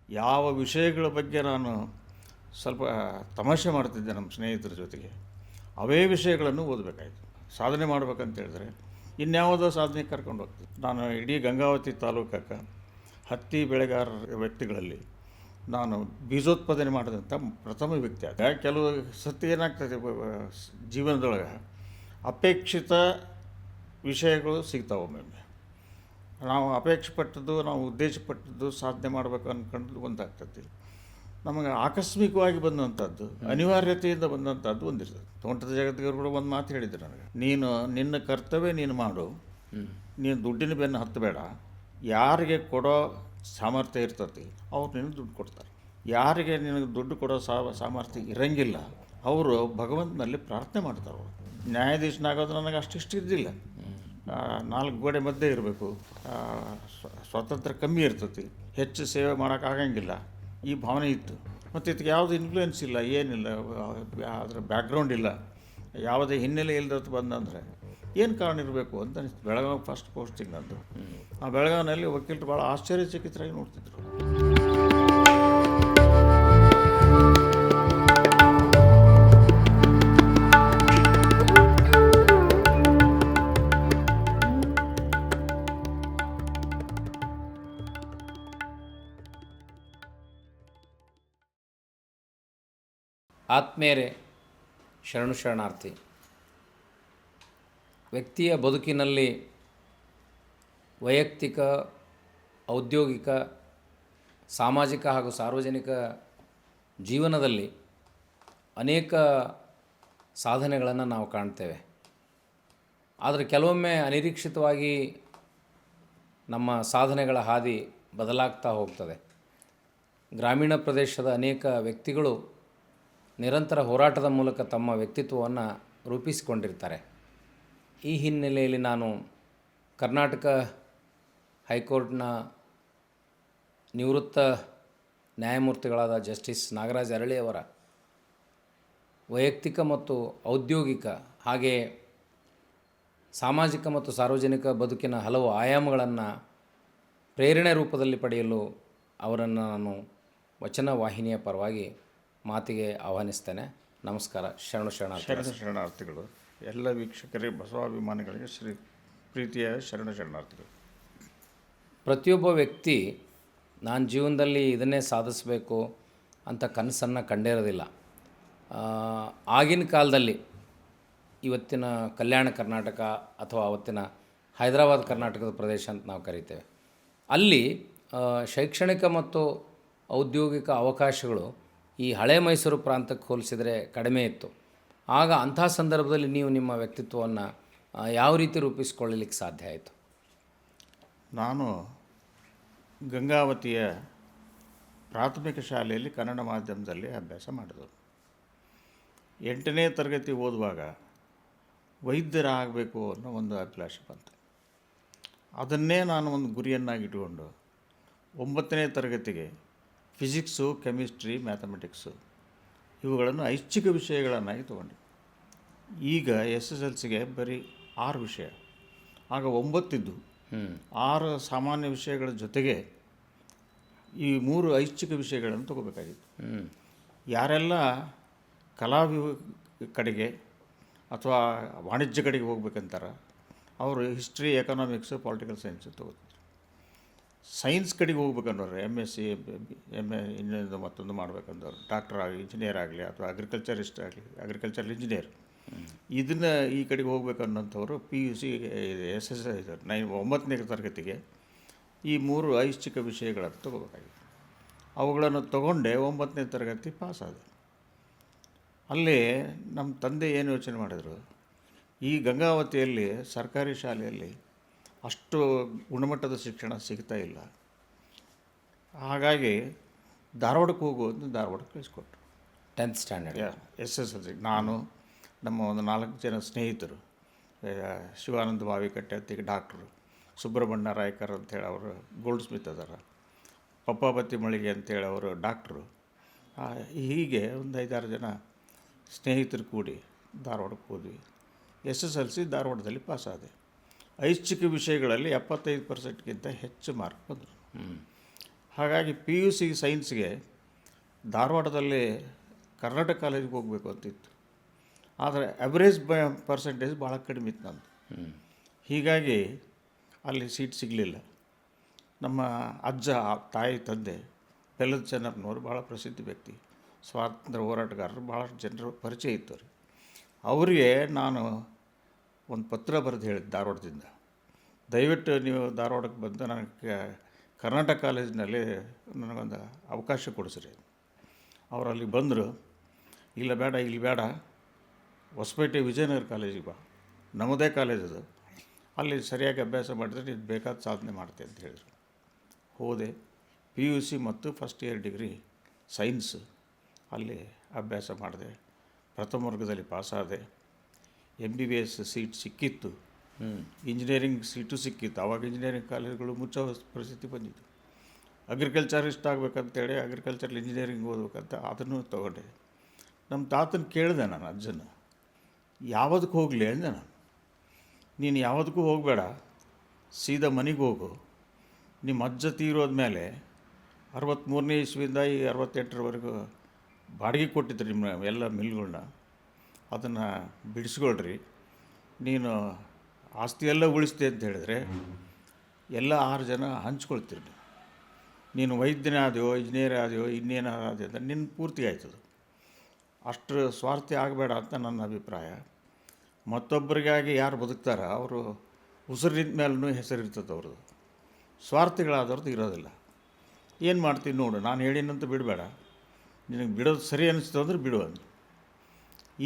ಯಾವ ವಿಷಯಗಳ ಬಗ್ಗೆ ನಾನು ಸ್ವಲ್ಪ ತಮಾಷೆ ಮಾಡ್ತಿದ್ದೆ ನಮ್ಮ ಸ್ನೇಹಿತರ ಜೊತೆಗೆ, ಅವೇ ವಿಷಯಗಳನ್ನು ಓದಬೇಕಾಯಿತು. ಸಾಧನೆ ಮಾಡ್ಬೇಕಂತ ಹೇಳಿದ್ರೆ ಇನ್ಯಾವುದೋ ಸಾಧನೆಗೆ ಕರ್ಕೊಂಡು ಹೋಗ್ತಿದ್ದೆ. ನಾನು ಇಡೀ ಗಂಗಾವತಿ ತಾಲೂಕಕ್ಕೆ ಹತ್ತಿ ಬೆಳೆಗಾರರ ವ್ಯಕ್ತಿಗಳಲ್ಲಿ ನಾನು ಬೀಜೋತ್ಪಾದನೆ ಮಾಡಿದಂಥ ಪ್ರಥಮ ವ್ಯಕ್ತಿ ಆದ. ಕೆಲವು ಸತಿ ಏನಾಗ್ತದೆ ಜೀವನದೊಳಗೆ ಅಪೇಕ್ಷಿತ ವಿಷಯಗಳು ಸಿಗ್ತಾವೆ. ಒಮ್ಮೊಮ್ಮೆ ನಾವು ಅಪೇಕ್ಷೆ ಪಟ್ಟದ್ದು, ನಾವು ಉದ್ದೇಶಪಟ್ಟದ್ದು ಸಾಧನೆ ಮಾಡಬೇಕು ಅಂದ್ಕೊಂಡು ಒಂದಾಗ್ತದೆ. ನಮಗೆ ಆಕಸ್ಮಿಕವಾಗಿ ಬಂದಂಥದ್ದು, ಅನಿವಾರ್ಯತೆಯಿಂದ ಬಂದಂಥದ್ದು ಒಂದಿರ್ತದೆ. ತೋಟದ ಜಗತ್ತಿಗರು ಕೂಡ ಒಂದು ಮಾತು ಹೇಳಿದ್ರು ನನಗೆ, ನೀನು ನಿನ್ನ ಕರ್ತವ್ಯ ನೀನು ಮಾಡು, ನೀನು ದುಡ್ಡಿನ ಬೆನ್ನು ಹತ್ತಬೇಡ. ಯಾರಿಗೆ ಕೊಡೋ ಸಾಮರ್ಥ್ಯ ಇರ್ತತಿ ಅವ್ರು ನಿನಗೆ ದುಡ್ಡು ಕೊಡ್ತಾರೆ. ಯಾರಿಗೆ ನಿನಗೆ ದುಡ್ಡು ಕೊಡೋ ಸಾಮರ್ಥ್ಯ ಇರಂಗಿಲ್ಲ ಅವರು ಭಗವಂತನಲ್ಲಿ ಪ್ರಾರ್ಥನೆ ಮಾಡ್ತಾರೆ. ನ್ಯಾಯಾಧೀಶನಾಗೋದು ನನಗೆ ಅಷ್ಟಿಷ್ಟು ಇದ್ದಿಲ್ಲ. 4 ಗೋಡೆ ಮಧ್ಯೆ ಇರಬೇಕು, ಸ್ವಾತಂತ್ರ್ಯ ಕಮ್ಮಿ ಇರ್ತತಿ, ಹೆಚ್ಚು ಸೇವೆ ಮಾಡೋಕ್ಕಾಗಂಗಿಲ್ಲ, ಈ ಭಾವನೆ ಇತ್ತು. ಮತ್ತು ಇದಕ್ಕೆ ಯಾವುದು ಇನ್ಫ್ಲೂಯೆನ್ಸ್ ಇಲ್ಲ, ಏನಿಲ್ಲ, ಅದರ ಬ್ಯಾಕ್ಗ್ರೌಂಡ್ ಇಲ್ಲ, ಯಾವುದೇ ಹಿನ್ನೆಲೆ ಇಲ್ಲದತ್ತು ಬಂದಂದರೆ ಏನು ಕಾರಣ ಇರಬೇಕು ಅಂತ ಅನಿಸ್ತು. ಬೆಳಗಾವಿ ಫಸ್ಟ್ ಪೋಸ್ಟಿಂಗ್ ನಂದು. ಆ ಬೆಳಗಾವಿನಲ್ಲಿ ವಕೀಲರು ಭಾಳ ಆಶ್ಚರ್ಯಚಕಿತರಾಗಿ ನೋಡ್ತಿದ್ರು. ಆತ್ಮೇರೆ ಶರಣಾರ್ಥಿ. ವ್ಯಕ್ತಿಯ ಬದುಕಿನಲ್ಲಿ ವೈಯಕ್ತಿಕ, ಔದ್ಯೋಗಿಕ, ಸಾಮಾಜಿಕ ಹಾಗೂ ಸಾರ್ವಜನಿಕ ಜೀವನದಲ್ಲಿ ಅನೇಕ ಸಾಧನೆಗಳನ್ನು ನಾವು ಕಾಣ್ತೇವೆ. ಆದರೆ ಕೆಲವೊಮ್ಮೆ ಅನಿರೀಕ್ಷಿತವಾಗಿ ನಮ್ಮ ಸಾಧನೆಗಳ ಹಾದಿ ಬದಲಾಗ್ತಾ ಹೋಗ್ತದೆ. ಗ್ರಾಮೀಣ ಪ್ರದೇಶದ ಅನೇಕ ವ್ಯಕ್ತಿಗಳು ನಿರಂತರ ಹೋರಾಟದ ಮೂಲಕ ತಮ್ಮ ವ್ಯಕ್ತಿತ್ವವನ್ನು ರೂಪಿಸಿಕೊಂಡಿರ್ತಾರೆ. ಈ ಹಿನ್ನೆಲೆಯಲ್ಲಿ ನಾನು ಕರ್ನಾಟಕ ಹೈಕೋರ್ಟ್ನ ನಿವೃತ್ತ ನ್ಯಾಯಮೂರ್ತಿಗಳಾದ ಜಸ್ಟಿಸ್ ನಾಗರಾಜ್ ಅರಳಿಯವರ ವೈಯಕ್ತಿಕ ಮತ್ತು ಔದ್ಯೋಗಿಕ ಹಾಗೆ ಸಾಮಾಜಿಕ ಮತ್ತು ಸಾರ್ವಜನಿಕ ಬದುಕಿನ ಹಲವು ಆಯಾಮಗಳನ್ನು ಪ್ರೇರಣೆ ರೂಪದಲ್ಲಿ ಪಡೆಯಲು ಅವರನ್ನು ನಾನು ವಚನ ವಾಹಿನಿಯ ಪರವಾಗಿ ಮಾತಿಗೆ ಆಹ್ವಾನಿಸ್ತೇನೆ. ನಮಸ್ಕಾರ. ಶರಣಾರ್ಥಿಗಳು. ಎಲ್ಲ ವೀಕ್ಷಕರಿಗೆ, ಬಸವಾಭಿಮಾನಿಗಳಿಗೆ ಪ್ರೀತಿಯ ಶರಣಾರ್ಥಿಗಳು. ಪ್ರತಿಯೊಬ್ಬ ವ್ಯಕ್ತಿ ನಾನು ಜೀವನದಲ್ಲಿ ಇದನ್ನೇ ಸಾಧಿಸಬೇಕು ಅಂತ ಕನಸನ್ನು ಕಂಡಿರೋದಿಲ್ಲ. ಆಗಿನ ಕಾಲದಲ್ಲಿ ಇವತ್ತಿನ ಕಲ್ಯಾಣ ಕರ್ನಾಟಕ ಅಥವಾ ಅವತ್ತಿನ ಹೈದರಾಬಾದ್ ಕರ್ನಾಟಕದ ಪ್ರದೇಶ ಅಂತ ನಾವು ಕರಿತೇವೆ. ಅಲ್ಲಿ ಶೈಕ್ಷಣಿಕ ಮತ್ತು ಔದ್ಯೋಗಿಕ ಅವಕಾಶಗಳು ಈ ಹಳೆ ಮೈಸೂರು ಪ್ರಾಂತಕ್ಕೆ ಹೋಲಿಸಿದರೆ ಕಡಿಮೆ ಇತ್ತು. ಆಗ ಅಂಥ ಸಂದರ್ಭದಲ್ಲಿ ನೀವು ನಿಮ್ಮ ವ್ಯಕ್ತಿತ್ವವನ್ನು ಯಾವ ರೀತಿ ರೂಪಿಸಿಕೊಳ್ಳಲಿಕ್ಕೆ ಸಾಧ್ಯ ಆಯಿತು? ನಾನು ಗಂಗಾವತಿಯ ಪ್ರಾಥಮಿಕ ಶಾಲೆಯಲ್ಲಿ ಕನ್ನಡ ಮಾಧ್ಯಮದಲ್ಲಿ ಅಭ್ಯಾಸ ಮಾಡಿದವರು. 8ನೇ ತರಗತಿ ಓದುವಾಗ ವೈದ್ಯರಾಗಬೇಕು ಅನ್ನೋ ಒಂದು ಅಭಿಲಾಷೆ ಬಂತು. ಅದನ್ನೇ ನಾನು ಒಂದು ಗುರಿಯನ್ನಾಗಿಟ್ಟುಕೊಂಡು 9ನೇ ತರಗತಿಗೆ ಫಿಸಿಕ್ಸು, ಕೆಮಿಸ್ಟ್ರಿ, ಮ್ಯಾಥಮೆಟಿಕ್ಸು ಇವುಗಳನ್ನು ಐಚ್ಛಿಕ ವಿಷಯಗಳನ್ನಾಗಿ ತೊಗೊಂಡೆ. ಈಗ SSLCಗೆ ಬರೀ 6 ವಿಷಯ, ಆಗ 9 ಇದ್ದು. 6 ಸಾಮಾನ್ಯ ವಿಷಯಗಳ ಜೊತೆಗೆ ಈ 3 ಐಚ್ಛಿಕ ವಿಷಯಗಳನ್ನು ತೊಗೋಬೇಕಾಗಿತ್ತು. ಯಾರೆಲ್ಲ ಕಲಾ ಕಡೆಗೆ ಅಥವಾ ವಾಣಿಜ್ಯ ಕಡೆಗೆ ಹೋಗ್ಬೇಕಂತಾರೆ ಅವರು ಹಿಸ್ಟ್ರಿ, ಎಕನಾಮಿಕ್ಸು, ಪೊಲಿಟಿಕಲ್ ಸೈನ್ಸು ತೊಗೋತಾರೆ. ಸೈನ್ಸ್ ಕಡೆಗೆ ಹೋಗ್ಬೇಕಂದವ್ರು MSc, MA ಇನ್ನೊಂದು ಮತ್ತೊಂದು ಮಾಡ್ಬೇಕಂದವ್ರು, ಡಾಕ್ಟರ್ ಆಗಲಿ, ಇಂಜಿನಿಯರ್ ಆಗಲಿ ಅಥವಾ ಅಗ್ರಿಕಲ್ಚರಿಸ್ಟ್ ಆಗಲಿ, ಅಗ್ರಿಕಲ್ಚರಲ್ ಇಂಜಿನಿಯರ್, ಇದನ್ನು ಈ ಕಡೆಗೆ ಹೋಗ್ಬೇಕನ್ನೋಂಥವ್ರು PUC, SSL 9ನೇ ತರಗತಿಗೆ ಈ 3 ಐಚ್ಛಿಕ ವಿಷಯಗಳನ್ನು ತೊಗೋಬೇಕಾಗಿತ್ತು. ಅವುಗಳನ್ನು ತೊಗೊಂಡೆ 9ನೇ ತರಗತಿ ಪಾಸಾದೆ. ಅಲ್ಲಿ ನಮ್ಮ ತಂದೆ ಏನು ಯೋಚನೆ ಮಾಡಿದರು, ಈ ಗಂಗಾವತಿಯಲ್ಲಿ ಸರ್ಕಾರಿ ಶಾಲೆಯಲ್ಲಿ ಅಷ್ಟು ಗುಣಮಟ್ಟದ ಶಿಕ್ಷಣ ಸಿಗ್ತಾ ಇಲ್ಲ, ಹಾಗಾಗಿ ಧಾರವಾಡಕ್ಕೆ ಹೋಗುವಂತ ಧಾರವಾಡಕ್ಕೆ ಕಳಿಸ್ಕೊಟ್ರು. 10th standard SSLC. ನಾನು ನಮ್ಮ ಒಂದು 4 ಜನ ಸ್ನೇಹಿತರು, ಶಿವಾನಂದ ಬಾವಿಕಟ್ಟೆ ಅಂತ ಡಾಕ್ಟ್ರು, ಸುಬ್ರಹ್ಮಣ್ಯ ರಾಯ್ಕರ್ ಅಂತೇಳಿ ಅವರು ಗೋಲ್ಡ್ ಸ್ಮಿತ್ ಅದಾರ, ಪಪ್ಪಾಬತ್ತಿ ಮಳಿಗೆ ಅಂತೇಳಿ ಅವರು ಡಾಕ್ಟ್ರು, ಹೀಗೆ ಒಂದು 5-6 ಜನ ಸ್ನೇಹಿತರು ಕೂಡಿ ಧಾರವಾಡಕ್ಕೆ ಹೋದ್ವಿ. SSLC ಧಾರವಾಡದಲ್ಲಿ ಪಾಸಾದೆ. ಐಚ್ಛಿಕ ವಿಷಯಗಳಲ್ಲಿ 75%ಗಿಂತ ಹೆಚ್ಚು ಮಾರ್ಕ್ ಬಂದರು. ಹಾಗಾಗಿ ಪಿ ಯು ಸಿ ಸೈನ್ಸ್ಗೆ ಧಾರವಾಡದಲ್ಲಿ ಕರ್ನಾಟಕ ಕಾಲೇಜಿಗೆ ಹೋಗಬೇಕು ಅಂತಿತ್ತು. ಆದರೆ ಅವರೇಜ್ ಪರ್ಸೆಂಟೇಜ್ ಭಾಳ ಕಡಿಮೆ ಇತ್ತು ನಂದು. ಹೀಗಾಗಿ ಅಲ್ಲಿ ಸೀಟ್ ಸಿಗಲಿಲ್ಲ. ನಮ್ಮ ಅಜ್ಜ, ತಾಯಿ, ತಂದೆ ಬೆಲ್ಲದ ಚೆನ್ನಪ್ಪನವರು ಭಾಳ ಪ್ರಸಿದ್ಧ ವ್ಯಕ್ತಿ, ಸ್ವಾತಂತ್ರ್ಯ ಹೋರಾಟಗಾರರು, ಭಾಳಷ್ಟು ಜನರು ಪರಿಚಯ ಇತ್ತು ಅವ್ರಿಗೆ. ಅವರಿಗೆ ನಾನು ಒಂದು ಪತ್ರ ಬರೆದು ಹೇಳಿದೆ ಧಾರವಾಡದಿಂದ, ದಯವಿಟ್ಟು ನೀವು ಧಾರವಾಡಕ್ಕೆ ಬಂದು ನನಗೆ ಕರ್ನಾಟಕ ಕಾಲೇಜಿನಲ್ಲಿ ನನಗೊಂದು ಅವಕಾಶ ಕೊಡಿಸ್ರಿ. ಅವರು ಅಲ್ಲಿ ಬಂದರು. ಇಲ್ಲ ಬೇಡ, ಇಲ್ಲಿ ಬೇಡ, ಹೊಸಪೇಟೆ ವಿಜಯನಗರ ಕಾಲೇಜಿಗೆ ಬಾ, ನಮ್ಮದೇ ಕಾಲೇಜ್ ಅದು, ಅಲ್ಲಿ ಸರಿಯಾಗಿ ಅಭ್ಯಾಸ ಮಾಡಿದರೆ ನೀನು ಬೇಕಾದ ಸಾಧನೆ ಮಾಡ್ತೆ ಅಂತ ಹೇಳಿದರು. ಹೋದೆ. ಪಿ ಯು ಸಿ ಮತ್ತು ಫಸ್ಟ್ ಇಯರ್ ಡಿಗ್ರಿ ಸೈನ್ಸ್ ಅಲ್ಲಿ ಅಭ್ಯಾಸ ಮಾಡಿದೆ. ಪ್ರಥಮ ವರ್ಗದಲ್ಲಿ ಪಾಸಾದೆ. MBBS ಸೀಟ್ ಸಿಕ್ಕಿತ್ತು. ಇಂಜಿನಿಯರಿಂಗ್ ಸೀಟು ಸಿಕ್ಕಿತ್ತು. ಆವಾಗ ಇಂಜಿನಿಯರಿಂಗ್ ಕಾಲೇಜುಗಳು ಮುಚ್ಚೋ ಪರಿಸ್ಥಿತಿ ಬಂದಿತ್ತು. ಅಗ್ರಿಕಲ್ಚರಿಸ್ಟ್ ಆಗಬೇಕಂತೇಳಿ ಅಗ್ರಿಕಲ್ಚರಲ್ ಇಂಜಿನಿಯರಿಂಗ್ ಓದಬೇಕಂತ ಅದನ್ನು ತೊಗೊಂಡೆ. ನಮ್ಮ ತಾತನ ಕೇಳಿದೆ ನಾನು, ಅಜ್ಜನ, ಯಾವುದಕ್ಕೆ ಹೋಗಲಿ ಅಂದೆ ನಾನು. ನೀನು ಯಾವುದಕ್ಕೂ ಹೋಗಬೇಡ, ಸೀದಾ ಮನೆಗೆ ಹೋಗು. ನಿಮ್ಮ ಅಜ್ಜ ತೀರೋದ ಮೇಲೆ 63ನೇ ಇಸ್ವಿಯಿಂದ ಈ 68ರವರೆಗೂ ಬಾಡಿಗೆ ಕೊಟ್ಟಿದ್ರು ನಿಮ್ಮ ಎಲ್ಲ ಮಿಲ್ಗಳನ್ನ, ಅದನ್ನು ಬಿಡಿಸ್ಕೊಳ್ರಿ. ನೀನು ಆಸ್ತಿಯೆಲ್ಲ ಉಳಿಸ್ತೆ ಅಂತ ಹೇಳಿದ್ರೆ ಎಲ್ಲ 6 ಜನ ಹಂಚ್ಕೊಳ್ತೀರಿ. ನೀನು ವೈದ್ಯನೇ ಆದೆಯೋ, ಇಂಜಿನಿಯರ್ ಆದೆಯೋ, ಇನ್ನೇನಾದ್ರು ಆದೆಯೋ ಅಂತ ನಿನ್ನ ಪೂರ್ತಿ ಆಯ್ತದು. ಅಷ್ಟು ಸ್ವಾರ್ಥಿ ಆಗಬೇಡ ಅಂತ ನನ್ನ ಅಭಿಪ್ರಾಯ. ಮತ್ತೊಬ್ಬರಿಗಾಗಿ ಯಾರು ಬದುಕ್ತಾರ ಅವರು ಉಸಿರಿನ ಮೇಲೂ ಹೆಸರಿರ್ತದೆ ಅವ್ರದ್ದು. ಸ್ವಾರ್ಥಿಗಳಾದವ್ರದ್ದು ಇರೋದಿಲ್ಲ. ಏನು ಮಾಡ್ತೀನಿ ನೋಡು, ನಾನು ಹೇಳಿನಂತ ಬಿಡಬೇಡ, ನಿನಗೆ ಬಿಡೋದು ಸರಿ ಅನ್ನಿಸ್ತು ಅಂದ್ರೆ ಬಿಡು ಅಂದು.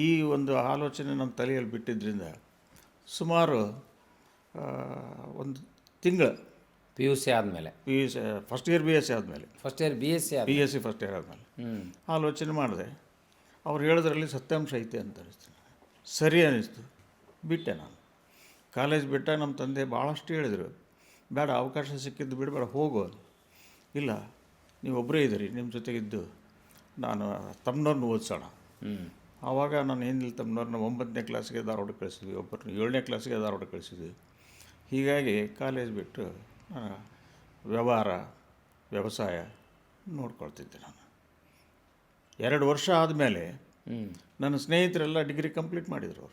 ಈ ಒಂದು ಆಲೋಚನೆ ನಮ್ಮ ತಲೆಯಲ್ಲಿ ಬಿಟ್ಟಿದ್ದರಿಂದ ಸುಮಾರು ಒಂದು ತಿಂಗಳು PUC ಆದಮೇಲೆ, PUC ಫಸ್ಟ್ ಇಯರ್ BSc ಆದಮೇಲೆ, first year BSc BSc first year ಆದಮೇಲೆ ಆಲೋಚನೆ ಮಾಡಿದೆ. ಅವ್ರು ಹೇಳೋದ್ರಲ್ಲಿ ಸತ್ಯಾಂಶ ಐತೆ ಅಂತ ಅನಿಸ್ತು. ಸರಿ ಅನ್ನಿಸ್ತು, ಬಿಟ್ಟೆ ನಾನು. ಕಾಲೇಜ್ ಬಿಟ್ಟ. ನಮ್ಮ ತಂದೆ ಭಾಳಷ್ಟು ಹೇಳಿದರು, ಬೇಡ, ಅವಕಾಶ ಸಿಕ್ಕಿದ್ದು ಬಿಡಬೇಡ, ಹೋಗು. ಇಲ್ಲ, ನೀವೊಬ್ಬರೇ ಇದ್ದೀರಿ, ನಿಮ್ಮ ಜೊತೆಗಿದ್ದು ನಾನು ತಮ್ಮನವ್ರನ್ನ ಓದಿಸೋಣ. ಆವಾಗ ನಾನು ಏನಿಲ್ಲ, ತಮ್ಮನವ್ರನ್ನ 9ನೇ ಕ್ಲಾಸ್ಗೆ ಧಾರವಾಡಕ್ಕೆ ಕಳಿಸಿದ್ವಿ, ಒಬ್ಬರನ್ನ 7ನೇ ಕ್ಲಾಸ್ಗೆ ಧಾರವಾಡಕ್ಕೆ ಕಳಿಸಿದ್ವಿ. ಹೀಗಾಗಿ ಕಾಲೇಜ್ ಬಿಟ್ಟು ನಾನು ವ್ಯವಹಾರ, ವ್ಯವಸಾಯ ನೋಡ್ಕೊಳ್ತಿದ್ದೆ. ನಾನು 2 ವರ್ಷ ಆದಮೇಲೆ ನನ್ನ ಸ್ನೇಹಿತರೆಲ್ಲ ಡಿಗ್ರಿ ಕಂಪ್ಲೀಟ್ ಮಾಡಿದರು.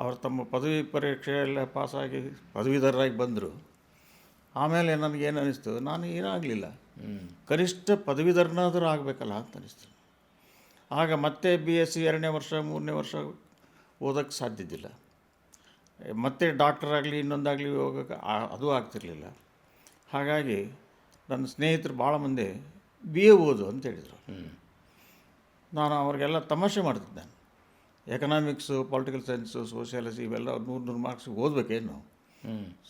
ಅವರು ತಮ್ಮ ಪದವಿ ಪರೀಕ್ಷೆ ಎಲ್ಲ ಪಾಸಾಗಿ ಪದವೀಧರರಾಗಿ ಬಂದರು. ಆಮೇಲೆ ನನಗೇನು ಅನ್ನಿಸ್ತು, ನಾನು ಏನಾಗಲಿಲ್ಲ, ಕನಿಷ್ಠ ಪದವೀಧರನಾದರೂ ಆಗಬೇಕಲ್ಲ ಅಂತ ಅನ್ನಿಸ್ತು. ಆಗ ಮತ್ತೆ BSc 2ನೇ ವರ್ಷ 3ನೇ ವರ್ಷ ಓದೋಕ್ಕೆ ಸಾಧ್ಯದಿಲ್ಲ. ಮತ್ತೆ ಡಾಕ್ಟರಾಗಲಿ ಇನ್ನೊಂದಾಗಲಿ ಹೋಗೋಕ್ಕೆ ಅದು ಆಗ್ತಿರಲಿಲ್ಲ. ಹಾಗಾಗಿ ನನ್ನ ಸ್ನೇಹಿತರು ಭಾಳ ಮಂದಿ BA ಓದು ಅಂತ ಹೇಳಿದರು. ನಾನು ಅವ್ರಿಗೆಲ್ಲ ತಮಾಷೆ ಮಾಡ್ತಿದ್ದೆ. ಎಕನಾಮಿಕ್ಸು, ಪೊಲಿಟಿಕಲ್ ಸೈನ್ಸು, ಸೋಷಿಯಾಲಜಿ ಇವೆಲ್ಲ 100 ಮಾರ್ಕ್ಸ್ ಓದಬೇಕೇನು,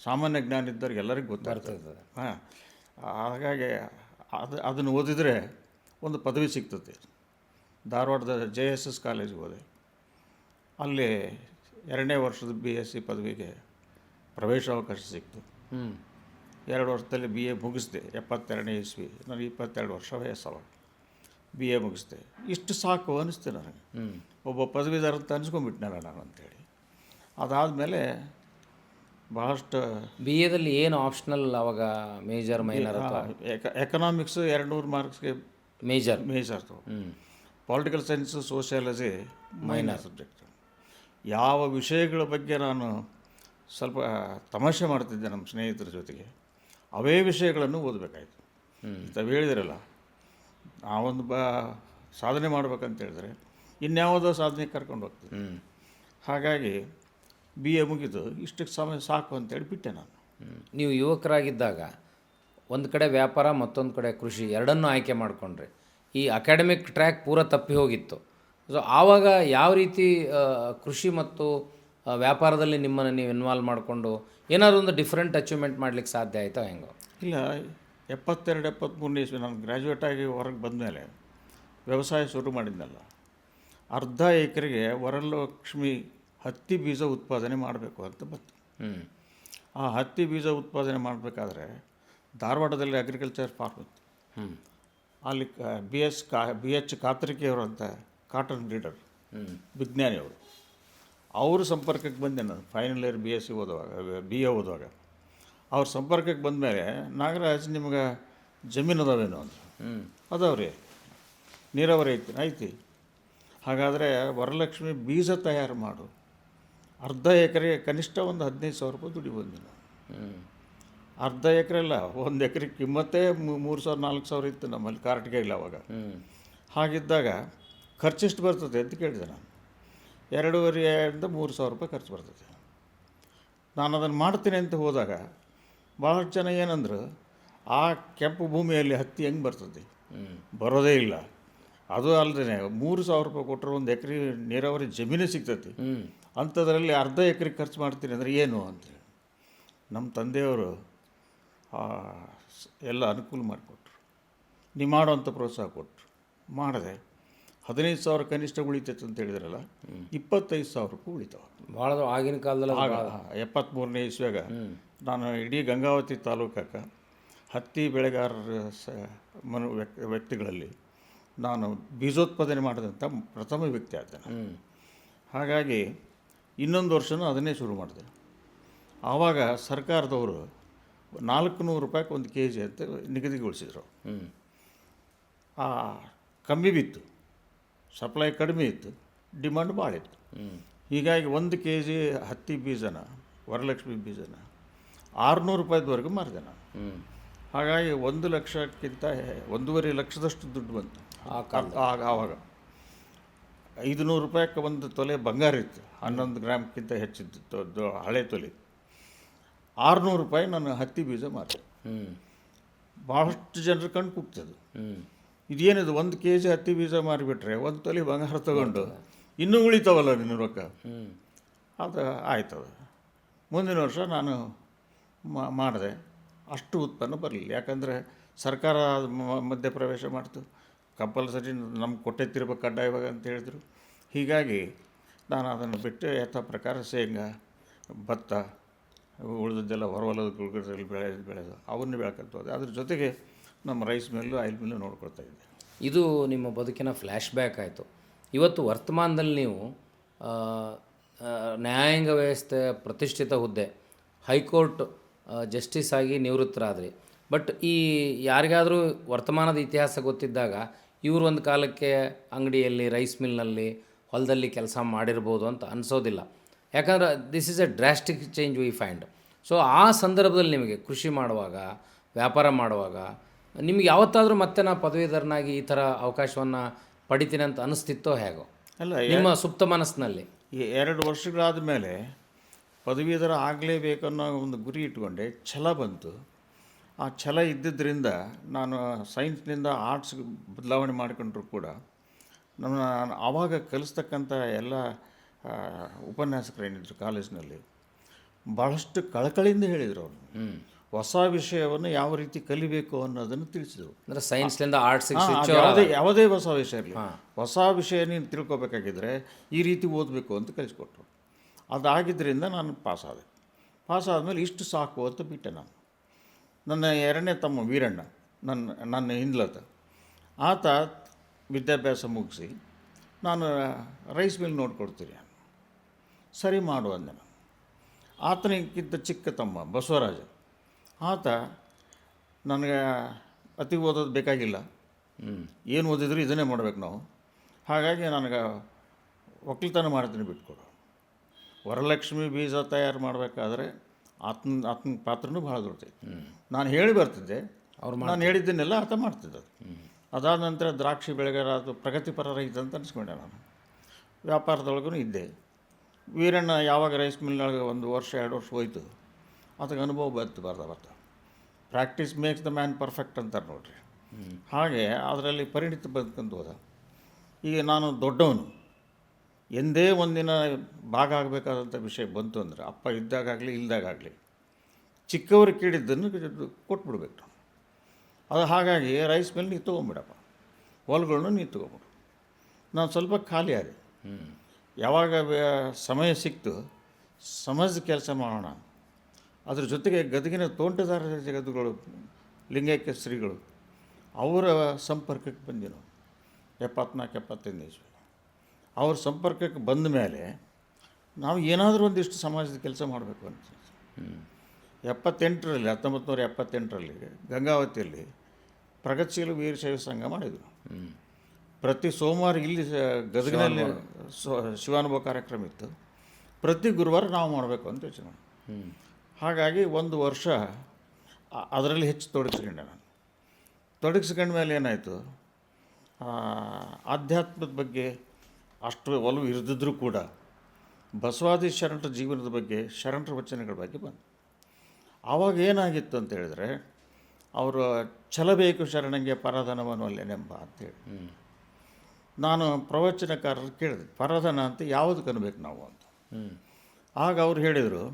ಸಾಮಾನ್ಯ ಜ್ಞಾನ ಇದ್ದವ್ರಿಗೆ ಎಲ್ಲರಿಗೂ ಗೊತ್ತಾಗ್ತದೆ. ಹಾಂ, ಹಾಗಾಗಿ ಅದನ್ನು ಓದಿದರೆ ಒಂದು ಪದವಿ ಸಿಗ್ತದೆ. ಧಾರವಾಡದ JSS ಕಾಲೇಜಿಗೆ ಹೋದೆ. ಅಲ್ಲಿ 2ನೇ ವರ್ಷದ BSc ಪದವಿಗೆ ಪ್ರವೇಶಾವಕಾಶ ಸಿಕ್ತು. 2 ವರ್ಷದಲ್ಲಿ BA ಮುಗಿಸಿದೆ. 72ನೇ ಇಸ್ವಿ, ನನಗೆ 22 ವರ್ಷ ವಯಸ್ಸವಾಗ BA ಮುಗಿಸಿದೆ. ಇಷ್ಟು ಸಾಕು ಅನ್ನಿಸ್ತೆ ನನಗೆ. ಒಬ್ಬ ಪದವೀಧರ ಅಂತ ಅನ್ಸ್ಕೊಂಡ್ಬಿಟ್ನಲ್ಲ ನಾನು ಅಂತೇಳಿ. ಅದಾದಮೇಲೆ ಭಾಳಷ್ಟು BAದಲ್ಲಿ ಏನು ಆಪ್ಷನಲ್ ಅವಾಗ, ಮೇಜರ್, ಮೈನರ್? ಎಕನಾಮಿಕ್ಸು 200 ಮಾರ್ಕ್ಸ್ಗೆ major. Political science, sociology minor subject. ಯಾವ ವಿಷಯಗಳ ಬಗ್ಗೆ ನಾನು ಸ್ವಲ್ಪ ತಮಾಷೆ ಮಾಡ್ತಿದ್ದೆ ನಮ್ಮ ಸ್ನೇಹಿತರ ಜೊತೆಗೆ, ಅವೇ ವಿಷಯಗಳನ್ನು ಓದಬೇಕಾಯ್ತು. ತಾವು ಹೇಳಿದಿರಲ್ಲ, ನಾವೊಂದು ಸಾಧನೆ ಮಾಡ್ಬೇಕಂತ ಹೇಳಿದ್ರೆ ಇನ್ಯಾವುದೋ ಸಾಧನೆಗೆ ಕರ್ಕೊಂಡು ಹೋಗ್ತೀವಿ. ಹಾಗಾಗಿ BA ಮುಗಿದು ಇಷ್ಟಕ್ಕೆ ಸಮಯ ಸಾಕು ಅಂತೇಳಿ ಬಿಟ್ಟೆ ನಾನು. ನೀವು ಯುವಕರಾಗಿದ್ದಾಗ ಒಂದು ಕಡೆ ವ್ಯಾಪಾರ, ಮತ್ತೊಂದು ಕಡೆ ಕೃಷಿ, ಎರಡನ್ನೂ ಆಯ್ಕೆ ಮಾಡಿಕೊಂಡ್ರಿ. ಈ ಅಕಾಡೆಮಿಕ್ ಟ್ರ್ಯಾಕ್ ಪೂರ ತಪ್ಪಿ ಹೋಗಿತ್ತು. ಸೊ ಆವಾಗ ಯಾವ ರೀತಿ ಕೃಷಿ ಮತ್ತು ವ್ಯಾಪಾರದಲ್ಲಿ ನಿಮ್ಮನ್ನು ನೀವು ಇನ್ವಾಲ್ವ್ ಮಾಡಿಕೊಂಡು ಏನಾದರೂ ಒಂದು ಡಿಫ್ರೆಂಟ್ ಅಚೀವ್ಮೆಂಟ್ ಮಾಡ್ಲಿಕ್ಕೆ ಸಾಧ್ಯ ಆಯಿತಾ ಹೆಂಗೋ? ಇಲ್ಲ, 72-73ನೇ ಇಸ್ವಿ ನಾನು ಗ್ರ್ಯಾಜುಯೇಟ್ ಆಗಿ ಹೊರಗೆ ಬಂದಮೇಲೆ ವ್ಯವಸಾಯ ಶುರು ಮಾಡಿದ್ನಲ್ಲ, ಅರ್ಧ ಎಕರೆಗೆ ವರಲಕ್ಷ್ಮಿ ಹತ್ತಿ ಬೀಜ ಉತ್ಪಾದನೆ ಮಾಡಬೇಕು ಅಂತ ಬಂತು. ಆ ಹತ್ತಿ ಬೀಜ ಉತ್ಪಾದನೆ ಮಾಡಬೇಕಾದ್ರೆ ಧಾರವಾಡದಲ್ಲಿ ಅಗ್ರಿಕಲ್ಚರ್ ಫಾರ್ಮ್ ಇತ್ತು. ಅಲ್ಲಿ BH ಕಾತರಿಕೆಯವರು ಅಂತ ಕಾಟನ್ ಬ್ರೀಡರ್ ವಿಜ್ಞಾನಿಯವರು, ಅವರು ಸಂಪರ್ಕಕ್ಕೆ ಬಂದೆ ನಾನು ಫೈನಲ್ ಇಯರ್ BSc ಓದುವಾಗ, BA ಓದುವಾಗ. ಅವ್ರ ಸಂಪರ್ಕಕ್ಕೆ ಬಂದಮೇಲೆ, ನಾಗರಾಜ್, ನಿಮ್ಗೆ ಜಮೀನು ಅದಾವೇನೋ ಅಂತ. ಹ್ಞೂ ಅದಾವ್ರಿ, ನೀರಾವರಿ ಐತಿ. ಹಾಗಾದರೆ ವರಲಕ್ಷ್ಮಿ ಬೀಜ ತಯಾರು ಮಾಡು, ಅರ್ಧ ಎಕರೆ ಕನಿಷ್ಠ ಒಂದು 15,000 ರೂಪಾಯಿ ದುಡಿಬೋದು ನೀನು. ಹ್ಞೂ ಅರ್ಧ ಎಕರೆ ಅಲ್ಲ, 1 ಎಕರೆ ಕಿಮ್ಮತ್ತೇ 3,000-4,000 ಇತ್ತು ನಮ್ಮಲ್ಲಿ, ಕಾರ್ಟ್ಗೆ ಇಲ್ಲ ಅವಾಗ. ಹ್ಞೂ ಹಾಗಿದ್ದಾಗ ಖರ್ಚೆಷ್ಟು ಬರ್ತದೆ ಅಂತ ಕೇಳಿದೆ ನಾನು. 2,500-3,000 ರೂಪಾಯಿ ಖರ್ಚು ಬರ್ತದೆ. ನಾನು ಅದನ್ನು ಮಾಡ್ತೀನಿ ಅಂತ ಹೋದಾಗ ಭಾಳಷ್ಟು ಜನ ಏನಂದ್ರು, ಆ ಕೆಂಪು ಭೂಮಿಯಲ್ಲಿ ಹತ್ತಿ ಹೆಂಗೆ ಬರ್ತದೆ, ಬರೋದೇ ಇಲ್ಲ. ಅದು ಅಲ್ಲದೆ 3,000 ರೂಪಾಯಿ ಕೊಟ್ಟರೆ 1 ಎಕರೆ ನೀರಾವರಿ ಜಮೀನೇ ಸಿಗ್ತೈತಿ. ಅಂಥದ್ರಲ್ಲಿ ಅರ್ಧ ಎಕರೆ ಖರ್ಚು ಮಾಡ್ತೀನಿ ಅಂದರೆ ಏನು ಅಂತೇಳಿ ನಮ್ಮ ತಂದೆಯವರು ಎಲ್ಲ ಅನುಕೂಲ ಮಾಡಿಕೊಟ್ರು. ನೀವು ಮಾಡೋವಂಥ ಪ್ರೋತ್ಸಾಹ ಕೊಟ್ಟರು. ಮಾಡಿದೆ. 15,000 ಕನಿಷ್ಠ ಉಳಿತೈತೆ ಅಂತ ಹೇಳಿದ್ರಲ್ಲ, 25,000 ರೂಪಾಯಿ ಉಳಿತಾವೆ. ಭಾಳ ಆಗಿನ ಕಾಲದಲ್ಲಿ ಆಗ 73ನೇ ಇಸ್ವಿಯಾಗ ನಾನು ಇಡೀ ಗಂಗಾವತಿ ತಾಲೂಕಕ್ಕೆ ಹತ್ತಿ ಬೆಳೆಗಾರರ ವ್ಯಕ್ತಿಗಳಲ್ಲಿ ನಾನು ಬೀಜೋತ್ಪಾದನೆ ಮಾಡಿದಂಥ ಪ್ರಥಮ ವ್ಯಕ್ತಿ ಆಗ್ತೇನೆ. ಹಾಗಾಗಿ ಇನ್ನೊಂದು ವರ್ಷವೂ ಅದನ್ನೇ ಶುರು ಮಾಡಿದೆ. ಆವಾಗ ಸರ್ಕಾರದವರು 400 ರೂಪಾಯಿಗೆ 1 kg ಅಂತ ನಿಗದಿಗೊಳಿಸಿದರು. ಕಮ್ಮಿ ಬಿತ್ತು, ಸಪ್ಲೈ ಕಡಿಮೆ ಇತ್ತು, ಡಿಮಾಂಡ್ ಭಾಳ ಇತ್ತು. ಹೀಗಾಗಿ 1 kg ಹತ್ತಿ ಬೀಜನ, ವರಲಕ್ಷ್ಮಿ ಬೀಜನ 600 ರೂಪಾಯಿದವರೆಗೂ ಮಾರಿದೆ ನಾನು. ಹಾಗಾಗಿ 1 ಲಕ್ಷಕ್ಕಿಂತ 1.5 ಲಕ್ಷದಷ್ಟು ದುಡ್ಡು ಬಂತು ಆವಾಗ. 500 ರೂಪಾಯಿಗೆ 1 ತೊಲೆ ಬಂಗಾರ ಇತ್ತು, 11 ಗ್ರಾಮ್ಗಿಂತ ಹೆಚ್ಚಿದ್ದು ಹಳೆ ತೊಲೆ. 600 ರೂಪಾಯಿ ನಾನು ಹತ್ತಿ ಬೀಜ ಮಾರಿದೆ. ಭಾಳಷ್ಟು ಜನರು ಕಣ್ಣು ಕುಗ್ತದೆ, ಇದೇನಿದು 1 kg ಹತ್ತಿ ಬೀಜ ಮಾರಿಬಿಟ್ರೆ 1 ತೊಲೆ ಬಂಗಾರ ತಗೊಂಡು ಇನ್ನೂ ಉಳಿತಾವಲ್ಲ ನಿನ್ನ ರೊಕ್ಕ. ಅದು ಆಯ್ತದ. ಮುಂದಿನ ವರ್ಷ ನಾನು ಮಾಡಿದೆ. ಅಷ್ಟು ಉತ್ಪನ್ನ ಬರಲಿಲ್ಲ, ಯಾಕಂದರೆ ಸರ್ಕಾರ ಮಧ್ಯಪ್ರವೇಶ ಮಾಡ್ತು. ಕಂಪಲ್ಸರಿ ನಮ್ಗೆ ಕೊಟ್ಟೆತ್ತಿರ್ಬೇಕು ಕಡ್ಡಾಯವಾಗ ಅಂತ ಹೇಳಿದರು. ಹೀಗಾಗಿ ನಾನು ಅದನ್ನು ಬಿಟ್ಟು ಯಥಾ ಪ್ರಕಾರ ಶೇಂಗಾ, ಭತ್ತ, ಉಳಿದದ್ದೆಲ್ಲ ಹೊರವಲದ ಗುಳ್ಗದಲ್ಲಿ ಬೆಳೆದು ಅವನ್ನೇ ಬೆಳ್ಕೊಂತ ಹೋದೆ. ಅದ್ರ ಜೊತೆಗೆ ನಮ್ಮ ರೈಸ್ ಮಿಲ್ಲು, ಆಯಿಲ್ ಮಿಲ್ಲು ನೋಡ್ಕೊಳ್ತಾ ಇದ್ದೆ. ಇದು ನಿಮ್ಮ ಬದುಕಿನ ಫ್ಲ್ಯಾಶ್ ಬ್ಯಾಕ್ ಆಯಿತು. ಇವತ್ತು ವರ್ತಮಾನದಲ್ಲಿ ನೀವು ನ್ಯಾಯಾಂಗ ವ್ಯವಸ್ಥೆ ಪ್ರತಿಷ್ಠಿತ ಹುದ್ದೆ, ಹೈಕೋರ್ಟ್ ಜಸ್ಟಿಸ್ ಆಗಿ ನಿವೃತ್ತರಾದ್ರಿ. ಬಟ್ ಈ ಯಾರಿಗಾದರೂ ವರ್ತಮಾನದ ಇತಿಹಾಸ ಗೊತ್ತಿದ್ದಾಗ ಇವರು ಒಂದು ಕಾಲಕ್ಕೆ ಅಂಗಡಿಯಲ್ಲಿ, ರೈಸ್ ಮಿಲ್ನಲ್ಲಿ, ಹೊಲದಲ್ಲಿ ಕೆಲಸ ಮಾಡಿರ್ಬೋದು ಅಂತ ಅನಿಸೋದಿಲ್ಲ. ಯಾಕಂದ್ರೆ this is A drastic change we find. So ಆ ಸಂದರ್ಭದಲ್ಲಿ ನಿಮಗೆ ಕೃಷಿ ಮಾಡುವಾಗ, ವ್ಯಾಪಾರ ಮಾಡುವಾಗ ನಿಮ್ಗೆ ಯಾವತ್ತಾದರೂ ಮತ್ತೆ ನಾ ಪದವೀಧರನಾಗಿ ಈ ಥರ ಅವಕಾಶವನ್ನು ಪಡಿತೀನಿ ಅಂತ ಅನಿಸ್ತಿತ್ತೋ ಹೇಗೋ? ಅಲ್ಲ, ನಿಮ್ಮ ಸುಪ್ತ ಮನಸ್ಸಿನಲ್ಲಿ 2 ವರ್ಷಗಳಾದ ಮೇಲೆ ಪದವೀಧರ ಆಗಲೇಬೇಕನ್ನೋ ಒಂದು ಗುರಿ ಇಟ್ಕೊಂಡೆ. ಛಲ ಬಂತು. ಆ ಛಲ ಇದ್ದಿದ್ದರಿಂದ ನಾನು ಸೈನ್ಸ್ನಿಂದ ಆರ್ಟ್ಸ್ಗೆ ಬದಲಾವಣೆ ಮಾಡಿಕೊಂಡ್ರು ಕೂಡ ನಾನು ಆವಾಗ ಕಲಿಸ್ತಕ್ಕಂಥ ಎಲ್ಲ ಉಪನ್ಯಾಸಕರೇನಿದ್ರು ಕಾಲೇಜಿನಲ್ಲಿ ಭಾಳಷ್ಟು ಕಳಕಳಿಯಿಂದ ಹೇಳಿದರು. ಅವರು ಹೊಸ ವಿಷಯವನ್ನು ಯಾವ ರೀತಿ ಕಲಿಬೇಕು ಅನ್ನೋದನ್ನು ತಿಳಿಸಿದರು. ಅಂದರೆ ಸೈನ್ಸ್ನಿಂದ ಆರ್ಟ್ಸಿಗೆ ಯಾವುದೇ ಹೊಸ ವಿಷಯ ಇರಲಿ, ಹೊಸ ವಿಷಯ ನೀನು ತಿಳ್ಕೊಬೇಕಾಗಿದ್ದರೆ ಈ ರೀತಿ ಓದಬೇಕು ಅಂತ ಕಲಿಸ್ಕೊಟ್ರು. ಅದಾಗಿದ್ದರಿಂದ ನಾನು ಪಾಸಾದೆ. ಪಾಸಾದಮೇಲೆ ಇಷ್ಟು ಸಾಕು ಅಂತ ಬಿಟ್ಟೆ ನಾನು. ನನ್ನ 2ನೇ ತಮ್ಮ ವೀರಣ್ಣ, ನನ್ನ ಹಿಂದ್ಲತ, ಆತ ವಿದ್ಯಾಭ್ಯಾಸ ಮುಗಿಸಿ ನಾನು ರೈಸ್ ಮಿಲ್ ನೋಡ್ಕೊಡ್ತೀನಿ, ಸರಿ ಮಾಡು ಅಂದೆ ನಾನು. ಆತನಿಗಿಂತ ಚಿಕ್ಕ ತಮ್ಮ ಬಸವರಾಜ, ಆತ ನನಗೆ ಅತಿ ಓದೋದು ಬೇಕಾಗಿಲ್ಲ, ಏನು ಓದಿದ್ರು ಇದನ್ನೇ ಮಾಡಬೇಕು ನಾವು, ಹಾಗಾಗಿ ನನಗೆ ಒಕ್ಕಲ್ತನ ಮಾಡ್ತೀನಿ ಬಿಟ್ಕೊಡು. ವರಲಕ್ಷ್ಮಿ ಬೀಜ ತಯಾರು ಮಾಡಬೇಕಾದ್ರೆ ಆತನ ಪಾತ್ರನೂ ಭಾಳ ದೊಡ್ಡದೈತಿ. ನಾನು ಹೇಳಿ ಬರ್ತಿದ್ದೆ, ನಾನು ಹೇಳಿದ್ದನ್ನೆಲ್ಲ ಆತ ಮಾಡ್ತಿದ್ದೆ. ಅದಾದ ನಂತರ ದ್ರಾಕ್ಷಿ ಬೆಳೆಗಾರ, ಅದು ಪ್ರಗತಿಪರ ರೈತ ಅಂತ ಅನಿಸ್ಕೊಂಡೆ. ನಾನು ವ್ಯಾಪಾರದೊಳಗೂ ಇದ್ದೆ. ವೀರಣ್ಣ ಯಾವಾಗ ರೈಸ್ ಮಿಲ್ನೊಳಗೆ 1 ವರ್ಷ 2 ವರ್ಷ ಹೋಯ್ತು, ಅದಕ್ಕೆ ಅನುಭವ ಬರ್ತಾ practice makes the man perfect ಅಂತಾರೆ ನೋಡ್ರಿ. ಹಾಗೆ ಅದರಲ್ಲಿ ಪರಿಣಿತಿ ಬಂದ್ಕೊಂಡು ಹೋದ. ಈಗ ನಾನು ದೊಡ್ಡವನು, ಎಂದೇ ಒಂದಿನ ಭಾಗ ಆಗಬೇಕಾದಂಥ ವಿಷಯ ಬಂತು ಅಂದರೆ ಅಪ್ಪ ಇದ್ದಾಗಲಿ ಇಲ್ದಾಗಲಿ ಚಿಕ್ಕವರು ಕೇಳಿದ್ದನ್ನು ಕೊಟ್ಬಿಡ್ಬೇಕು ನಾವು. ಅದು ಹಾಗಾಗಿ ರೈಸ್ ಮಿಲ್ ನೀವು ತೊಗೊಂಬಿಡಪ್ಪ, ಹೊಲಗಳನ್ನು ನೀವು ತೊಗೊಂಬಿಡು. ನಾನು ಸ್ವಲ್ಪ ಖಾಲಿ ಆದೆ. ಯಾವಾಗ ಸಮಯ ಸಿಕ್ತು ಸಮಾಜದ ಕೆಲಸ ಮಾಡೋಣ, ಅದ್ರ ಜೊತೆಗೆ ಗದಗಿನ ತೋಂಟದಾರ ಜಗತ್ತುಗಳು, ಲಿಂಗೈಕ್ಯ ಶ್ರೀಗಳು, ಅವರ ಸಂಪರ್ಕಕ್ಕೆ ಬಂದಿ ನಾವು 74-75 ಇಸ್ವಿ. ಅವ್ರ ಸಂಪರ್ಕಕ್ಕೆ ಬಂದ ಮೇಲೆ ನಾವು ಏನಾದರೂ ಒಂದಿಷ್ಟು ಸಮಾಜದ ಕೆಲಸ ಮಾಡಬೇಕು ಅಂತ 1978ರಲ್ಲಿ ಗಂಗಾವತಿಯಲ್ಲಿ ಪ್ರಗತಿಶೀಲ ವೀರಶೈವ ಸಂಘ ಮಾಡಿದರು. ಪ್ರತಿ ಸೋಮವಾರ ಇಲ್ಲಿ ಗದಗಿನಲ್ಲಿ ಶಿವಾನುಭವ ಕಾರ್ಯಕ್ರಮ ಇತ್ತು. ಪ್ರತಿ ಗುರುವಾರ ನಾವು ಮಾಡಬೇಕು ಅಂತ ಯೋಚನೆ ಮಾಡಿ, ಹಾಗಾಗಿ ಒಂದು ವರ್ಷ ಅದರಲ್ಲಿ ಹೆಚ್ಚು ತೊಡಗಿಸ್ಕೊಂಡೆ ನಾನು. ತೊಡಗಿಸ್ಕೊಂಡ ಮೇಲೆ ಏನಾಯಿತು, ಆಧ್ಯಾತ್ಮದ ಬಗ್ಗೆ ಅಷ್ಟು ಒಲವು ಇರದಿದ್ದರೂ ಕೂಡ ಬಸವಾದಿ ಶರಣರ ಜೀವನದ ಬಗ್ಗೆ, ಶರಣರ ವಚನಗಳ ಬಗ್ಗೆ ಬಂತು. ಆವಾಗ ಏನಾಗಿತ್ತು ಅಂತ ಹೇಳಿದ್ರೆ, ಅವರು ಛಲಬೇಕು ಶರಣಂಗೆ ಪರಧನವನ್ನೊಲ್ಲೆನೆಂಬ ಅಂತೇಳಿ ನಾನು ಪ್ರವಚನಕಾರರು ಕೇಳಿದೆ, ಪರಧನ ಅಂತ ಯಾವುದಕ್ಕೆ ಅನ್ಬೇಕು ನಾವು ಅಂತ. ಆಗ ಅವ್ರು ಹೇಳಿದರು,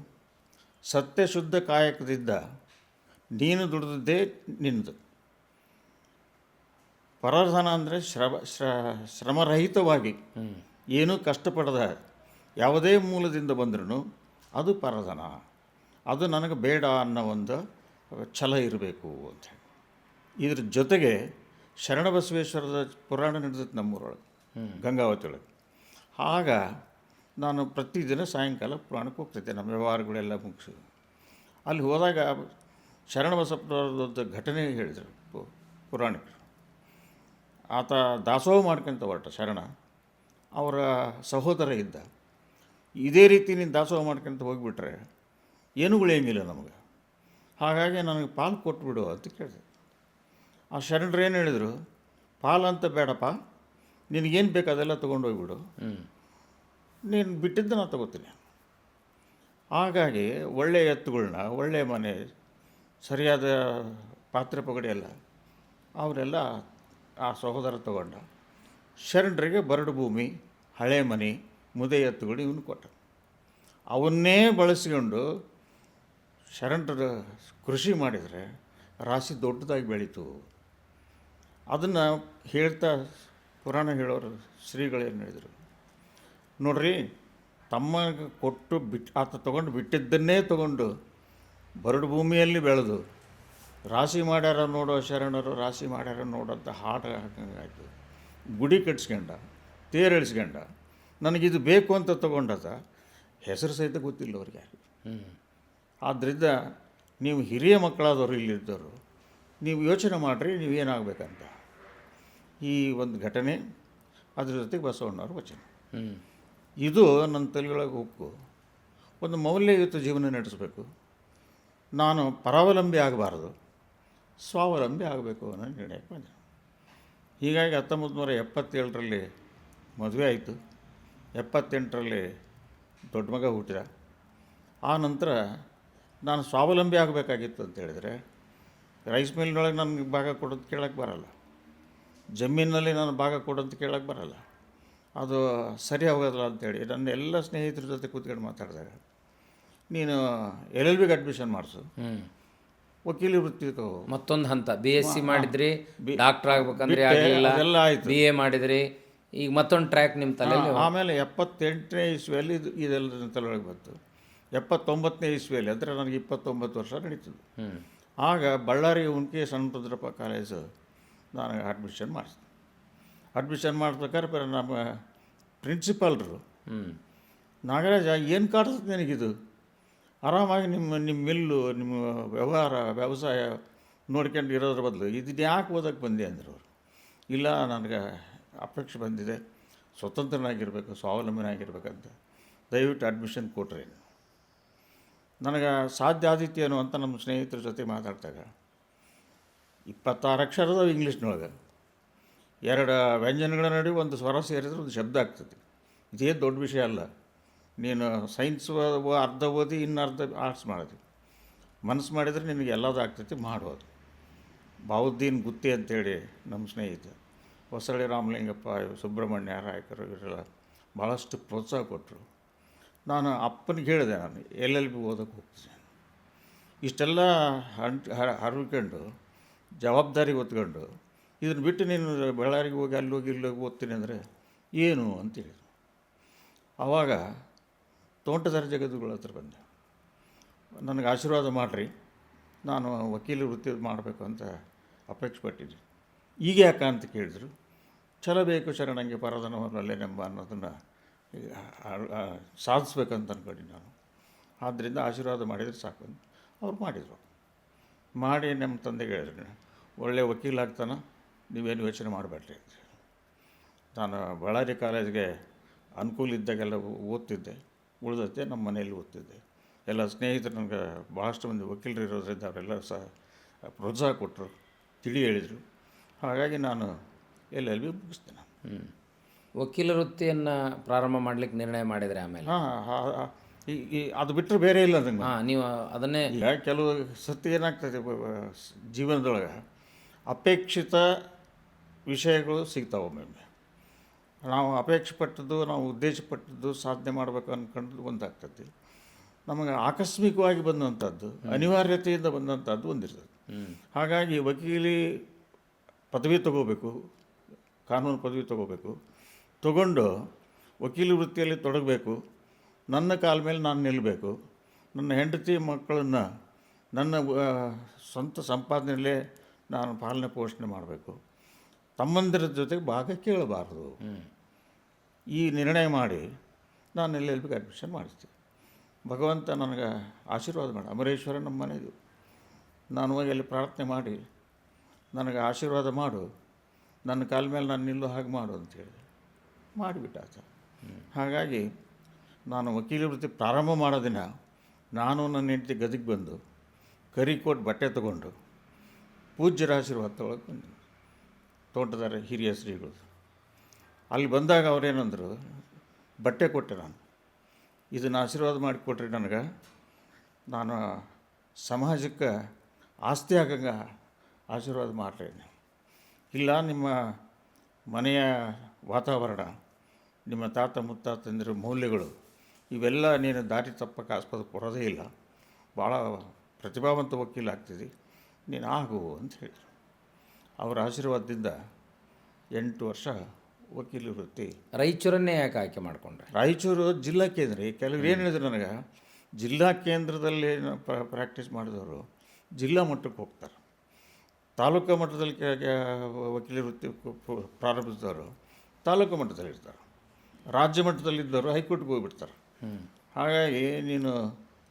ಸತ್ಯ ಶುದ್ಧ ಕಾಯಕದಿಂದ ನೀನು ದುಡಿದದ್ದೇ ನಿನ್ನದು. ಪರಧನ ಅಂದರೆ ಶ್ರಮರಹಿತವಾಗಿ ಏನೂ ಕಷ್ಟಪಡದ ಯಾವುದೇ ಮೂಲದಿಂದ ಬಂದ್ರೂ ಅದು ಪರಧನ. ಅದು ನನಗೆ ಬೇಡ ಅನ್ನೋ ಒಂದು ಛಲ ಇರಬೇಕು ಅಂಥೇಳಿ. ಇದ್ರ ಜೊತೆಗೆ ಶರಣಬಸವೇಶ್ವರದ ಪುರಾಣ ನಡೆದೈತೆ ನಮ್ಮೂರೊಳಗೆ, ಗಂಗಾವತಿ ಒಳಗೆ. ಆಗ ನಾನು ಪ್ರತಿದಿನ ಸಾಯಂಕಾಲ ಪುರಾಣಕ್ಕೆ ಹೋಗ್ತಿದ್ದೆ, ನಮ್ಮ ವ್ಯವಹಾರಗಳೆಲ್ಲ ಮುಗಿಸಿ. ಅಲ್ಲಿ ಹೋದಾಗ ಶರಣಬಸಪ್ಪನವ್ರದ್ದು ಘಟನೆ ಹೇಳಿದರು ಪುರಾಣಿಕರು. ಆತ ದಾಸೋಹ ಮಾಡ್ಕೊಂತ ಹೊರಟ ಶರಣ, ಅವರ ಸಹೋದರ ಇದ್ದ. ಇದೇ ರೀತಿ ನೀನು ದಾಸೋಹ ಮಾಡ್ಕೊಂತ ಹೋಗಿಬಿಟ್ರೆ ಏನೂ ಉಳಿಯಂಗಿಲ್ಲ ನಮಗೆ, ಹಾಗಾಗಿ ನನಗೆ ಪಾಲು ಕೊಟ್ಬಿಡು ಅಂತ ಕೇಳಿದೆ. ಆ ಶರಣರು ಏನು ಹೇಳಿದರು, ಪಾಲು ಅಂತ ಬೇಡಪ್ಪ, ನಿನಗೇನು ಬೇಕು ಅದೆಲ್ಲ ತೊಗೊಂಡು ಹೋಗ್ಬಿಡು, ನೀನು ಬಿಟ್ಟಿದ್ದು ನಾನು ತೊಗೋತೀನಿ. ಹಾಗಾಗಿ ಒಳ್ಳೆಯ ಎತ್ತುಗಳನ್ನ, ಒಳ್ಳೆಯ ಮನೆ, ಸರಿಯಾದ ಪಾತ್ರೆ ಪಗಡಿ ಎಲ್ಲ ಅವರೆಲ್ಲ ಆ ಸಹೋದರ ತಗೊಂಡ. ಶರಣರಿಗೆ ಬರಡು ಭೂಮಿ, ಹಳೆ ಮನೆ, ಮುದೆ ಎತ್ತುಗಳು ಇವನು ಕೊಟ್ಟ. ಅವನ್ನೇ ಬಳಸಿಕೊಂಡು ಶರಣರು ಕೃಷಿ ಮಾಡಿದರೆ ರಾಶಿ ದೊಡ್ಡದಾಗಿ ಬೆಳೀತು. ಅದನ್ನು ಹೇಳ್ತಾ ಪುರಾಣ ಹೇಳೋರು ಶ್ರೀಗಳೇನು ಹೇಳಿದರು, ನೋಡ್ರಿ, ತಮಗೆ ಕೊಟ್ಟು ಆತ ತೊಗೊಂಡು ಬಿಟ್ಟಿದ್ದನ್ನೇ ತೊಗೊಂಡು ಬರಡು ಭೂಮಿಯಲ್ಲಿ ಬೆಳೆದು ರಾಶಿ ಮಾಡ್ಯಾರ ನೋಡೋ ಶರಣರು, ರಾಶಿ ಮಾಡ್ಯಾರ ನೋಡೋಂಥ ಹಾಡು ಹಾಕಂಗಾಯ್ತು. ಗುಡಿ ಕಟ್ಸ್ಕೊಂಡ, ತೇರೆಳಿಸ್ಕೊಂಡ, ನನಗಿದು ಬೇಕು ಅಂತ ತೊಗೊಂಡದ ಹೆಸರು ಸಹಿತ ಗೊತ್ತಿಲ್ಲ ಅವ್ರಿಗೆ ಯಾರು. ಆದ್ದರಿಂದ ನೀವು ಹಿರಿಯ ಮಕ್ಕಳಾದವರು, ಇಲ್ಲಿದ್ದವರು, ನೀವು ಯೋಚನೆ ಮಾಡಿರಿ ನೀವೇನಾಗಬೇಕಂತ. ಈ ಒಂದು ಘಟನೆ, ಅದ್ರ ಜೊತೆಗೆ ಬಸವಣ್ಣವ್ರ ವಚನ, ಇದು ನನ್ನ ತಲೆಯೊಳಗೆ ಹೋಗು. ಒಂದು ಮೌಲ್ಯಯುತ ಜೀವನ ನಡೆಸಬೇಕು, ನಾನು ಪರಾವಲಂಬಿ ಆಗಬಾರ್ದು, ಸ್ವಾವಲಂಬಿ ಆಗಬೇಕು ಅನ್ನೋ ನಿರ್ಣಯಕ್ಕೆ ಬಂದೆ. ಹೀಗಾಗಿ 1977ರಲ್ಲಿ ಮದುವೆ ಆಯಿತು. 78ರಲ್ಲಿ ದೊಡ್ಡ ಮಗ ಹುಟ್ಟಿದ. ಆ ನಂತರ ನಾನು ಸ್ವಾವಲಂಬಿ ಆಗಬೇಕಾಗಿತ್ತು ಅಂತ ಹೇಳಿದರೆ, ರೈಸ್ ಮಿಲ್ನೊಳಗೆ ನನಗೆ ಭಾಗ ಕೊಡೋದು ಕೇಳೋಕ್ಕೆ ಬರಲ್ಲ, ಜಮೀನಿನಲ್ಲಿ ನಾನು ಭಾಗ ಕೊಡೋದು ಕೇಳೋಕ್ಕೆ ಬರಲ್ಲ, ಅದು ಸರಿ ಹೋಗೋದಿಲ್ಲ ಅಂಥೇಳಿ ನನ್ನ ಎಲ್ಲ ಸ್ನೇಹಿತರ ಜೊತೆ ಕೂತ್ಕೊಂಡು ಮಾತಾಡಿದಾಗ, ನೀನು LLBಗೆ ಅಡ್ಮಿಷನ್ ಮಾಡಿಸು, ವಕೀಲಿ ವೃತ್ತಿಗೆ ಮತ್ತೊಂದು ಹಂತ BSc ಮಾಡಿದ್ರಿ, ಡಾಕ್ಟರ್ ಆಗ್ಬೇಕಂದ್ರೆ ಆಗಲಿಲ್ಲ, ಅದೆಲ್ಲ ಆಯಿತು. BA ಮಾಡಿದ್ರಿ, ಈಗ ಮತ್ತೊಂದು ಟ್ರ್ಯಾಕ್ ನಿಮ್ಮ ತಲೆಯಲ್ಲಿ. ಆಮೇಲೆ 78ನೇ ಇಸ್ವಿಯಲ್ಲಿ ಇದೆಲ್ಲ ನನ್ನ ತಲೆಯೊಳಗೆ ಬಂತು. 79ನೇ ಇಸ್ವಿಯಲ್ಲಿ, ಅಂದರೆ ನನಗೆ 29 ವರ್ಷ ನಡೀತದೆ. ಆಗ ಬಳ್ಳಾರಿ ಉನ್ಕೆ ಸಣ್ಣರುದ್ರಪ್ಪ ಕಾಲೇಜು ನನಗೆ ಅಡ್ಮಿಷನ್ ಮಾಡಿಸಿದೆ. ಅಡ್ಮಿಷನ್ ಮಾಡ್ಬೇಕಾದ್ರೆ ನಮ್ಮ ಪ್ರಿನ್ಸಿಪಾಲ್ರು, ನಾಗರಾಜ, ಏನು ಕಾಡ್ತದೆ ನನಗಿದು, ಆರಾಮಾಗಿ ನಿಮ್ಮ ಮಿಲ್ಲು, ನಿಮ್ಮ ವ್ಯವಸಾಯ ನೋಡ್ಕೊಂಡು ಇರೋದ್ರ ಬದಲು ಇದನ್ನ ಯಾಕೆ ಓದೋಕ್ಕೆ ಬಂದೆ ಅಂದರು ಅವರು. ಇಲ್ಲ, ನನಗೆ ಅಪೇಕ್ಷೆ ಬಂದಿದೆ, ಸ್ವತಂತ್ರನಾಗಿರಬೇಕು, ಸ್ವಾವಲಂಬನಾಗಿರ್ಬೇಕಂತ, ದಯವಿಟ್ಟು ಅಡ್ಮಿಷನ್ ಕೊಟ್ರಿ. ನನಗೆ ಸಾಧ್ಯ ಆದಿತ್ಯೇನು ಅಂತ ನಮ್ಮ ಸ್ನೇಹಿತರ ಜೊತೆ ಮಾತಾಡ್ತಾಗ 26 ಅಕ್ಷರದ ಇಂಗ್ಲೀಷ್ನೊಳಗೆ 2 ವ್ಯಂಜನಗಳ ನಡುವೆ ಒಂದು ಸ್ವರ ಸೇರಿದ್ರೆ ಒಂದು ಶಬ್ದ ಆಗ್ತದೆ. ಇದೇ ದೊಡ್ಡ ವಿಷಯ ಅಲ್ಲ. ನೀನು ಸೈನ್ಸ್ ಅರ್ಧ ಓದಿ ಇನ್ನು ಅರ್ಧ ಆರ್ಟ್ಸ್ ಮಾಡಿದ್ವಿ, ಮನಸ್ಸು ಮಾಡಿದರೆ ನಿನಗೆ ಎಲ್ಲದೂ ಆಗ್ತೈತಿ, ಮಾಡೋದು. ಬಾವುದ್ದೀನ್ ಗುತ್ತಿ ಅಂತೇಳಿ ನಮ್ಮ ಸ್ನೇಹಿತ, ಹೊಸಳ್ಳಿ ರಾಮಲಿಂಗಪ್ಪ, ಸುಬ್ರಹ್ಮಣ್ಯ ರಾಯಕರು, ಇವರೆಲ್ಲ ಭಾಳಷ್ಟು ಪ್ರೋತ್ಸಾಹ ಕೊಟ್ಟರು. ನಾನು ಅಪ್ಪನಿಗೆ ಹೇಳಿದೆ, ನಾನು LLB ಓದೋಕ್ಕೆ ಹೋಗ್ತೀನಿ. ಇಷ್ಟೆಲ್ಲ ಹರವಿಕೊಂಡು ಜವಾಬ್ದಾರಿ ಹೊತ್ಕೊಂಡು ಇದನ್ನು ಬಿಟ್ಟು ನೀನು ಬಳ್ಳಾರಿಗೆ ಹೋಗಿ ಅಲ್ಲೋಗಿ ಇಲ್ಲೋಗಿ ಓದ್ತೀನಿ ಅಂದರೆ ಏನು ಅಂತೇಳಿ, ಆವಾಗ ತೋಂಟದಾರ್ಯ ಜಗದ್ಗುರುಗಳ ಹತ್ರ ಬಂದೆ. ನನಗೆ ಆಶೀರ್ವಾದ ಮಾಡಿರಿ, ನಾನು ವಕೀಲಿ ವೃತ್ತಿ ಮಾಡಬೇಕು ಅಂತ ಅಪೇಕ್ಷೆ ಪಟ್ಟಿದ್ದೆ. ಈಗ ಯಾಕೆ ಅಂತ ಕೇಳಿದರು. ಛಲಬೇಕು ಶರಣಂಗೆ ಪರಧನವನ್ನೊಲ್ಲೆನೆಂಬ ಅನ್ನೋದನ್ನು ಸಾಧಿಸ್ಬೇಕಂತ ಅಂದ್ಕೊಂಡು ನಾನು. ಆದ್ದರಿಂದ ಆಶೀರ್ವಾದ ಮಾಡಿದರೆ ಸಾಕು ಅಂತ ಅವ್ರು ಮಾಡಿದರು. ಮಾಡಿ ನಮ್ಮ ತಂದೆಗೆ ಹೇಳಿದ್ರು, ಒಳ್ಳೆಯ ವಕೀಲ ಆಗ್ತಾನೆ, ನೀವೇನು ಯೋಚನೆ ಮಾಡಬೇಡ್ರಿ ಅಂತ. ನಾನು ಬಳ್ಳಾರಿ ಕಾಲೇಜ್ಗೆ ಅನುಕೂಲ ಇದ್ದಾಗೆಲ್ಲ ಓದ್ತಿದ್ದೆ, ಉಳಿದತ್ತೆ ನಮ್ಮ ಮನೆಯಲ್ಲಿ ಓದ್ತಿದ್ದೆ. ಎಲ್ಲ ಸ್ನೇಹಿತರು ನನಗೆ ಭಾಳಷ್ಟು ಮಂದಿ ವಕೀಲರು ಇರೋದ್ರಿಂದ ಅವರೆಲ್ಲ ಸಹ ಪ್ರೋತ್ಸಾಹ ಕೊಟ್ಟರು, ತಿಳಿ ಹೇಳಿದರು. ಹಾಗಾಗಿ ನಾನು LLB ಮುಗಿಸ್ತೇನೆ. ವಕೀಲ ವೃತ್ತಿಯನ್ನು ಪ್ರಾರಂಭ ಮಾಡಲಿಕ್ಕೆ ನಿರ್ಣಯ ಮಾಡಿದರೆ ಆಮೇಲೆ? ಹಾಂ, ಈ ಅದು ಬಿಟ್ಟರೆ ಬೇರೆ ಇಲ್ಲ ನನಗೆ. ಹಾಂ, ನೀವು ಅದನ್ನೇ ಈಗ ಕೆಲವು ಸತಿ ಏನಾಗ್ತದೆ ಜೀವನದೊಳಗೆ ಅಪೇಕ್ಷಿತ ವಿಷಯಗಳು ಸಿಗ್ತಾವೆ. ಒಮ್ಮೊಮ್ಮೆ ನಾವು ಅಪೇಕ್ಷೆ ಪಟ್ಟದ್ದು, ನಾವು ಉದ್ದೇಶ ಪಟ್ಟದ್ದು ಸಾಧನೆ ಮಾಡಬೇಕು ಅಂದ್ಕೊಂಡ್ದು ಒಂದಾಗ್ತದೆ. ನಮಗೆ ಆಕಸ್ಮಿಕವಾಗಿ ಬಂದಂಥದ್ದು, ಅನಿವಾರ್ಯತೆಯಿಂದ ಬಂದಂಥದ್ದು ಒಂದಿರ್ತದೆ. ಹಾಗಾಗಿ ವಕೀಲಿ ಪದವಿ ತಗೋಬೇಕು, ಕಾನೂನು ಪದವಿ ತಗೊಂಡು ವಕೀಲಿ ವೃತ್ತಿಯಲ್ಲಿ ತೊಡಗಬೇಕು. ನನ್ನ ಕಾಲ ಮೇಲೆ ನಾನು ನಿಲ್ಲಬೇಕು. ನನ್ನ ಹೆಂಡತಿ ಮಕ್ಕಳನ್ನು ನನ್ನ ಸ್ವಂತ ಸಂಪಾದನೆಯಲ್ಲೇ ನಾನು ಪಾಲನೆ ಪೋಷಣೆ ಮಾಡಬೇಕು. ತಮ್ಮಂದಿರ ಜೊತೆಗೆ ಭಾಗ ಕೇಳಬಾರ್ದು. ಈ ನಿರ್ಣಯ ಮಾಡಿ ನಾನು LLB ಅಡ್ಮಿಷನ್ ಮಾಡಿಸ್ತೀನಿ. ಭಗವಂತ ನನಗೆ ಆಶೀರ್ವಾದ ಮಾಡಿ, ಅಮರೇಶ್ವರ ನಮ್ಮ ಮನೆಯದು, ನಾನು ಹೋಗಿ ಅಲ್ಲಿ ಪ್ರಾರ್ಥನೆ ಮಾಡಿ ನನಗೆ ಆಶೀರ್ವಾದ ಮಾಡು, ನನ್ನ ಕಾಲ ಮೇಲೆ ನಾನು ನಿಲ್ಲೋ ಹಾಗೆ ಮಾಡು ಅಂತ ಹೇಳಿದೆ. ಮಾಡಿಬಿಟ್ಟ ಆತ. ಹಾಗಾಗಿ ನಾನು ವಕೀಲ ವೃತ್ತಿ ಪ್ರಾರಂಭ ಮಾಡೋ ದಿನ ನಾನು ನನ್ನ ಹೆಂಡತಿ ಗದಗಿಗೆ ಬಂದು ಕರಿಕೋಟ್ ಬಟ್ಟೆ ತೊಗೊಂಡು ಪೂಜ್ಯರ ಆಶೀರ್ವಾದ ತೊಗೊಳಕ್ಕೆ ಬಂದೆ. ತೋಟದಾರ ಹಿರಿಯ ಶ್ರೀಗಳು ಅಲ್ಲಿ ಬಂದಾಗ ಅವರೇನಂದರು, ಬಟ್ಟೆ ಕೊಟ್ಟೆ ನಾನು, ಇದನ್ನು ಆಶೀರ್ವಾದ ಮಾಡಿಕೊಟ್ರಿ ನನಗೆ, ನಾನು ಸಮಾಜಕ್ಕೆ ಆಸ್ತಿ ಆಗಂಗೆ ಆಶೀರ್ವಾದ ಮಾಡ್ರಿ. ಇಲ್ಲ, ನಿಮ್ಮ ಮನೆಯ ವಾತಾವರಣ, ನಿಮ್ಮ ತಾತ ಮುತ್ತಾತಂದಿರ ಮೌಲ್ಯಗಳು ಇವೆಲ್ಲ ನೀನು ದಾರಿ ತಪ್ಪಕ್ಕೆ ಆಸ್ಪದ ಕೊಡೋದೇ ಇಲ್ಲ, ಭಾಳ ಪ್ರತಿಭಾವಂತ ವಕೀಲ ಆಗ್ತಿದ್ದಿ, ನೀನು ಆಗು ಅಂತ ಹೇಳಿದರು. ಅವರ ಆಶೀರ್ವಾದದಿಂದ 8 ವರ್ಷ ವಕೀಲ ವೃತ್ತಿ. ರಾಯಚೂರನ್ನೇ ಯಾಕೆ ಆಯ್ಕೆ ಮಾಡಿಕೊಂಡ್ರೆ? ರಾಯಚೂರು ಜಿಲ್ಲಾ ಕೇಂದ್ರ. ಕೆಲವ್ರು ಏನು ಹೇಳಿದ್ರು ನನಗೆ, ಜಿಲ್ಲಾ ಕೇಂದ್ರದಲ್ಲಿ ಪ್ರಾಕ್ಟೀಸ್ ಮಾಡಿದವರು ಜಿಲ್ಲಾ ಮಟ್ಟಕ್ಕೆ ಹೋಗ್ತಾರೆ, ತಾಲೂಕು ಮಟ್ಟದಲ್ಲಿ ವಕೀಲ ವೃತ್ತಿ ಪ್ರಾರಂಭಿಸಿದವರು ತಾಲೂಕು ಮಟ್ಟದಲ್ಲಿ ಇರ್ತಾರೆ, ರಾಜ್ಯ ಮಟ್ಟದಲ್ಲಿದ್ದವರು ಹೈಕೋರ್ಟ್ಗೆ ಹೋಗಿಬಿಡ್ತಾರೆ. ಹಾಗಾಗಿ ನೀನು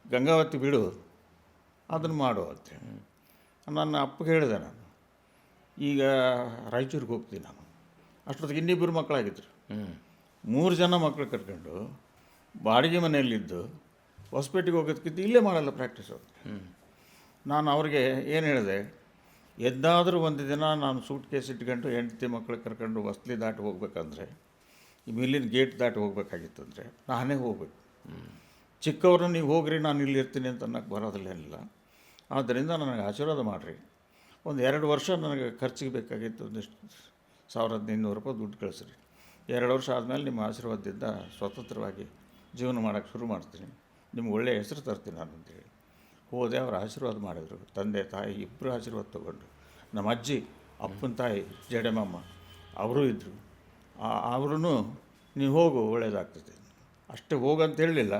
ಗಂಗಾವತಿ ಬಿಡು, ಅದನ್ನು ಮಾಡು ಅಂತೇಳಿ ನನ್ನ ಅಪ್ಪಗೆ ಹೇಳಿದೆ. ನಾನು ಈಗ ರಾಯಚೂರಿಗೆ ಹೋಗ್ತೀನಿ. ನಾನು ಅಷ್ಟೊತ್ತಿಗೆ ಇನ್ನಿಬ್ಬರು ಮಕ್ಕಳಾಗಿದ್ದರು. 3 ಜನ ಮಕ್ಕಳು ಕರ್ಕೊಂಡು ಬಾಡಿಗೆ ಮನೆಯಲ್ಲಿದ್ದು ಹೊಸಪೇಟೆಗೆ ಹೋಗೋದಕ್ಕಿಂತ ಇಲ್ಲೇ ಮಾಡಲ್ಲ ಪ್ರಾಕ್ಟೀಸು. ನಾನು ಅವ್ರಿಗೆ ಏನು ಹೇಳಿದೆ, ಎದ್ದಾದರೂ ಒಂದು ದಿನ ನಾನು ಸೂಟ್ ಕೇಸ್ ಇಟ್ಕೊಂಡು ಹೆಂಡತಿ ಮಕ್ಕಳು ಕರ್ಕೊಂಡು ವಸ್ಲಿ ದಾಟಿ ಹೋಗ್ಬೇಕಂದ್ರೆ, ಈ ಮಿಲ್ಲಿನ ಗೇಟ್ ದಾಟಿ ಹೋಗ್ಬೇಕಾಗಿತ್ತು ಅಂದರೆ ನಾನೇ ಹೋಗ್ಬೇಕು. ಚಿಕ್ಕವ್ರನ್ನ ನೀವು ಹೋಗ್ರಿ, ನಾನು ಇಲ್ಲಿರ್ತೀನಿ ಅಂತ ಅನ್ನೋಕ್ಕೆ ಬರೋದಿಲ್ಲ. ಆದ್ದರಿಂದ ನನಗೆ ಆಶೀರ್ವಾದ ಮಾಡಿರಿ. ಒಂದು 2 ವರ್ಷ ನನಗೆ ಖರ್ಚಿಗೆ ಬೇಕಾಗಿತ್ತು, ಒಂದಿಷ್ಟು 1500 ರೂಪಾಯಿ ದುಡ್ಡು ಕಳಿಸ್ರಿ. 2 ವರ್ಷ ಆದಮೇಲೆ ನಿಮ್ಮ ಆಶೀರ್ವಾದದಿಂದ ಸ್ವತಂತ್ರವಾಗಿ ಜೀವನ ಮಾಡೋಕ್ಕೆ ಶುರು ಮಾಡ್ತೀನಿ, ನಿಮ್ಗೆ ಒಳ್ಳೆಯ ಹೆಸರು ತರ್ತೀನಿ ನಾನು ಅಂತೇಳಿ ಹೋದೆ. ಅವ್ರು ಆಶೀರ್ವಾದ ಮಾಡಿದರು. ತಂದೆ ತಾಯಿ ಇಬ್ಬರು ಆಶೀರ್ವಾದ ತೊಗೊಂಡು, ನಮ್ಮ ಅಜ್ಜಿ ಅಪ್ಪನ ತಾಯಿ ಜಡೇಮಮ್ಮ ಅವರೂ ಇದ್ದರು. ಅವರೂ ನೀವು ಹೋಗು, ಒಳ್ಳೆಯದಾಗ್ತದೆ ಅಷ್ಟೇ, ಹೋಗಂತ ಹೇಳಲಿಲ್ಲ.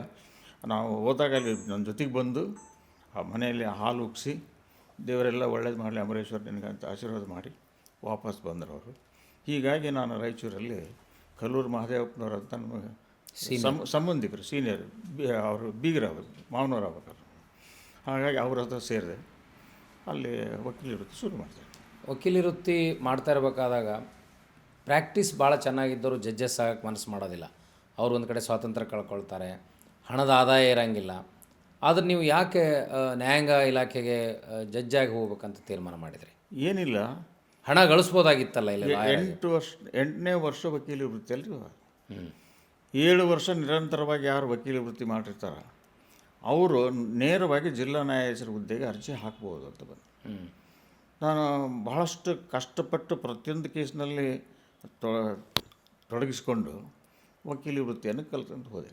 ನಾವು ಹೋದಾಗ ಅಲ್ಲಿ ನನ್ನ ಜೊತೆಗೆ ಬಂದು ಆ ಮನೆಯಲ್ಲಿ ಹಾಲು ಉಗ್ಸಿ ದೇವರೆಲ್ಲ ಒಳ್ಳೇದು ಮಾಡಲಿ ಅಮರೇಶ್ವರ ನಿನಗಂತ ಆಶೀರ್ವಾದ ಮಾಡಿ ವಾಪಸ್ ಬಂದರು ಅವರು. ಹೀಗಾಗಿ ನಾನು ರಾಯಚೂರಲ್ಲಿ ಕಲ್ಲೂರು ಮಹದೇವಪ್ಪನವ್ರು ಅಂತ ನಮಗೆ ಸಂಬಂಧಿಕರು, ಸೀನಿಯರ್, ಅವರು ಬೀಗರವರು, ಮಾವನವ್ರು ಆಗ್ಬೇಕಾದ್ರು. ಹಾಗಾಗಿ ಅವ್ರ ಹತ್ರ ಸೇರಿದೆ, ಅಲ್ಲಿ ವಕೀಲ ವೃತ್ತಿ ಶುರು ಮಾಡಿದೆ. ವಕೀಲಿ ವೃತ್ತಿ ಮಾಡ್ತಾ ಇರಬೇಕಾದಾಗ ಪ್ರಾಕ್ಟೀಸ್ ಭಾಳ ಚೆನ್ನಾಗಿದ್ದರು ಜಡ್ಜಸ್ ಆಗಕ್ಕೆ ಮನಸ್ಸು ಮಾಡೋದಿಲ್ಲ. ಅವರು ಒಂದು ಕಡೆ ಸ್ವಾತಂತ್ರ್ಯ ಕಳ್ಕೊಳ್ತಾರೆ, ಹಣದ ಆದಾಯ ಇರೋಂಗಿಲ್ಲ. ಆದರೆ ನೀವು ಯಾಕೆ ನ್ಯಾಯಾಂಗ ಇಲಾಖೆಗೆ ಜಡ್ಜಾಗಿ ಹೋಗ್ಬೇಕಂತ ತೀರ್ಮಾನ ಮಾಡಿದ್ರಿ? ಏನಿಲ್ಲ, ಹಣ ಗಳಿಸ್ಬೋದಾಗಿತ್ತಲ್ಲ ಇಲ್ಲ? 8ನೇ ವರ್ಷ ವಕೀಲಿ ವೃತ್ತಿಯಲ್ಲಿ 7 ವರ್ಷ ನಿರಂತರವಾಗಿ ಯಾರು ವಕೀಲಿ ವೃತ್ತಿ ಮಾಡಿರ್ತಾರೆ ಅವರು ನೇರವಾಗಿ ಜಿಲ್ಲಾ ನ್ಯಾಯಾಧೀಶರ ಹುದ್ದೆಗೆ ಅರ್ಜಿ ಹಾಕ್ಬೋದು ಅಂತ ಬಂದು ನಾನು ಬಹಳಷ್ಟು ಕಷ್ಟಪಟ್ಟು ಪ್ರತಿಯೊಂದು ಕೇಸ್ನಲ್ಲಿ ತೊಡಗಿಸ್ಕೊಂಡು ವಕೀಲಿ ವೃತ್ತಿಯನ್ನು ಕಲ್ತ್ಕೊಂಡು ಹೋದೆ.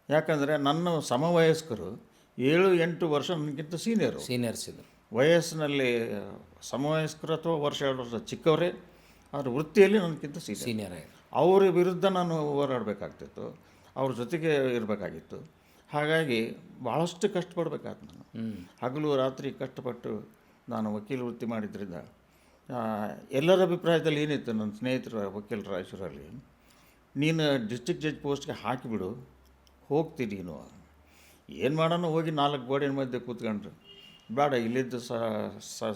ಯಾಕಂದರೆ ನನ್ನ ಸಮವಯಸ್ಕರು 7-8 ವರ್ಷ ನನಗಿಂತ ಸೀನಿಯರ್ಸ್ ಇದ್ದರು. ವಯಸ್ಸಿನಲ್ಲಿ ಸಮವಯಸ್ಕರು ಅಥವಾ 1-2 ವರ್ಷ ಚಿಕ್ಕವರೇ, ಆದರೆ ವೃತ್ತಿಯಲ್ಲಿ ನನಗಿಂತ ಸೀನಿಯರ್. ಅವರ ವಿರುದ್ಧ ನಾನು ಹೋರಾಡಬೇಕಾಗ್ತಿತ್ತು, ಅವ್ರ ಜೊತೆಗೆ ಇರಬೇಕಾಗಿತ್ತು. ಹಾಗಾಗಿ ಭಾಳಷ್ಟು ಕಷ್ಟಪಡಬೇಕಾಯ್ತು. ನಾನು ಹಗಲು ರಾತ್ರಿ ಕಷ್ಟಪಟ್ಟು ನಾನು ವಕೀಲ ವೃತ್ತಿ ಮಾಡಿದ್ರಿಂದ ಎಲ್ಲರ ಅಭಿಪ್ರಾಯದಲ್ಲಿ ಏನಿತ್ತು, ನನ್ನ ಸ್ನೇಹಿತರ ವಕೀಲರ ರಾಯಚೂರಲ್ಲಿ, ನೀನು ಡಿಸ್ಟ್ರಿಕ್ಟ್ ಜಡ್ಜ್ ಪೋಸ್ಟ್ಗೆ ಹಾಕಿಬಿಡು, ಹೋಗ್ತೀನಿ ನೀನು, ಏನು ಮಾಡೋಣ, ಹೋಗಿ 4 ಗೋಡೆಯ ಮಧ್ಯೆ ಕೂತ್ಕೊಂಡ್ರು ಬೇಡ ಇಲ್ಲಿದ್ದು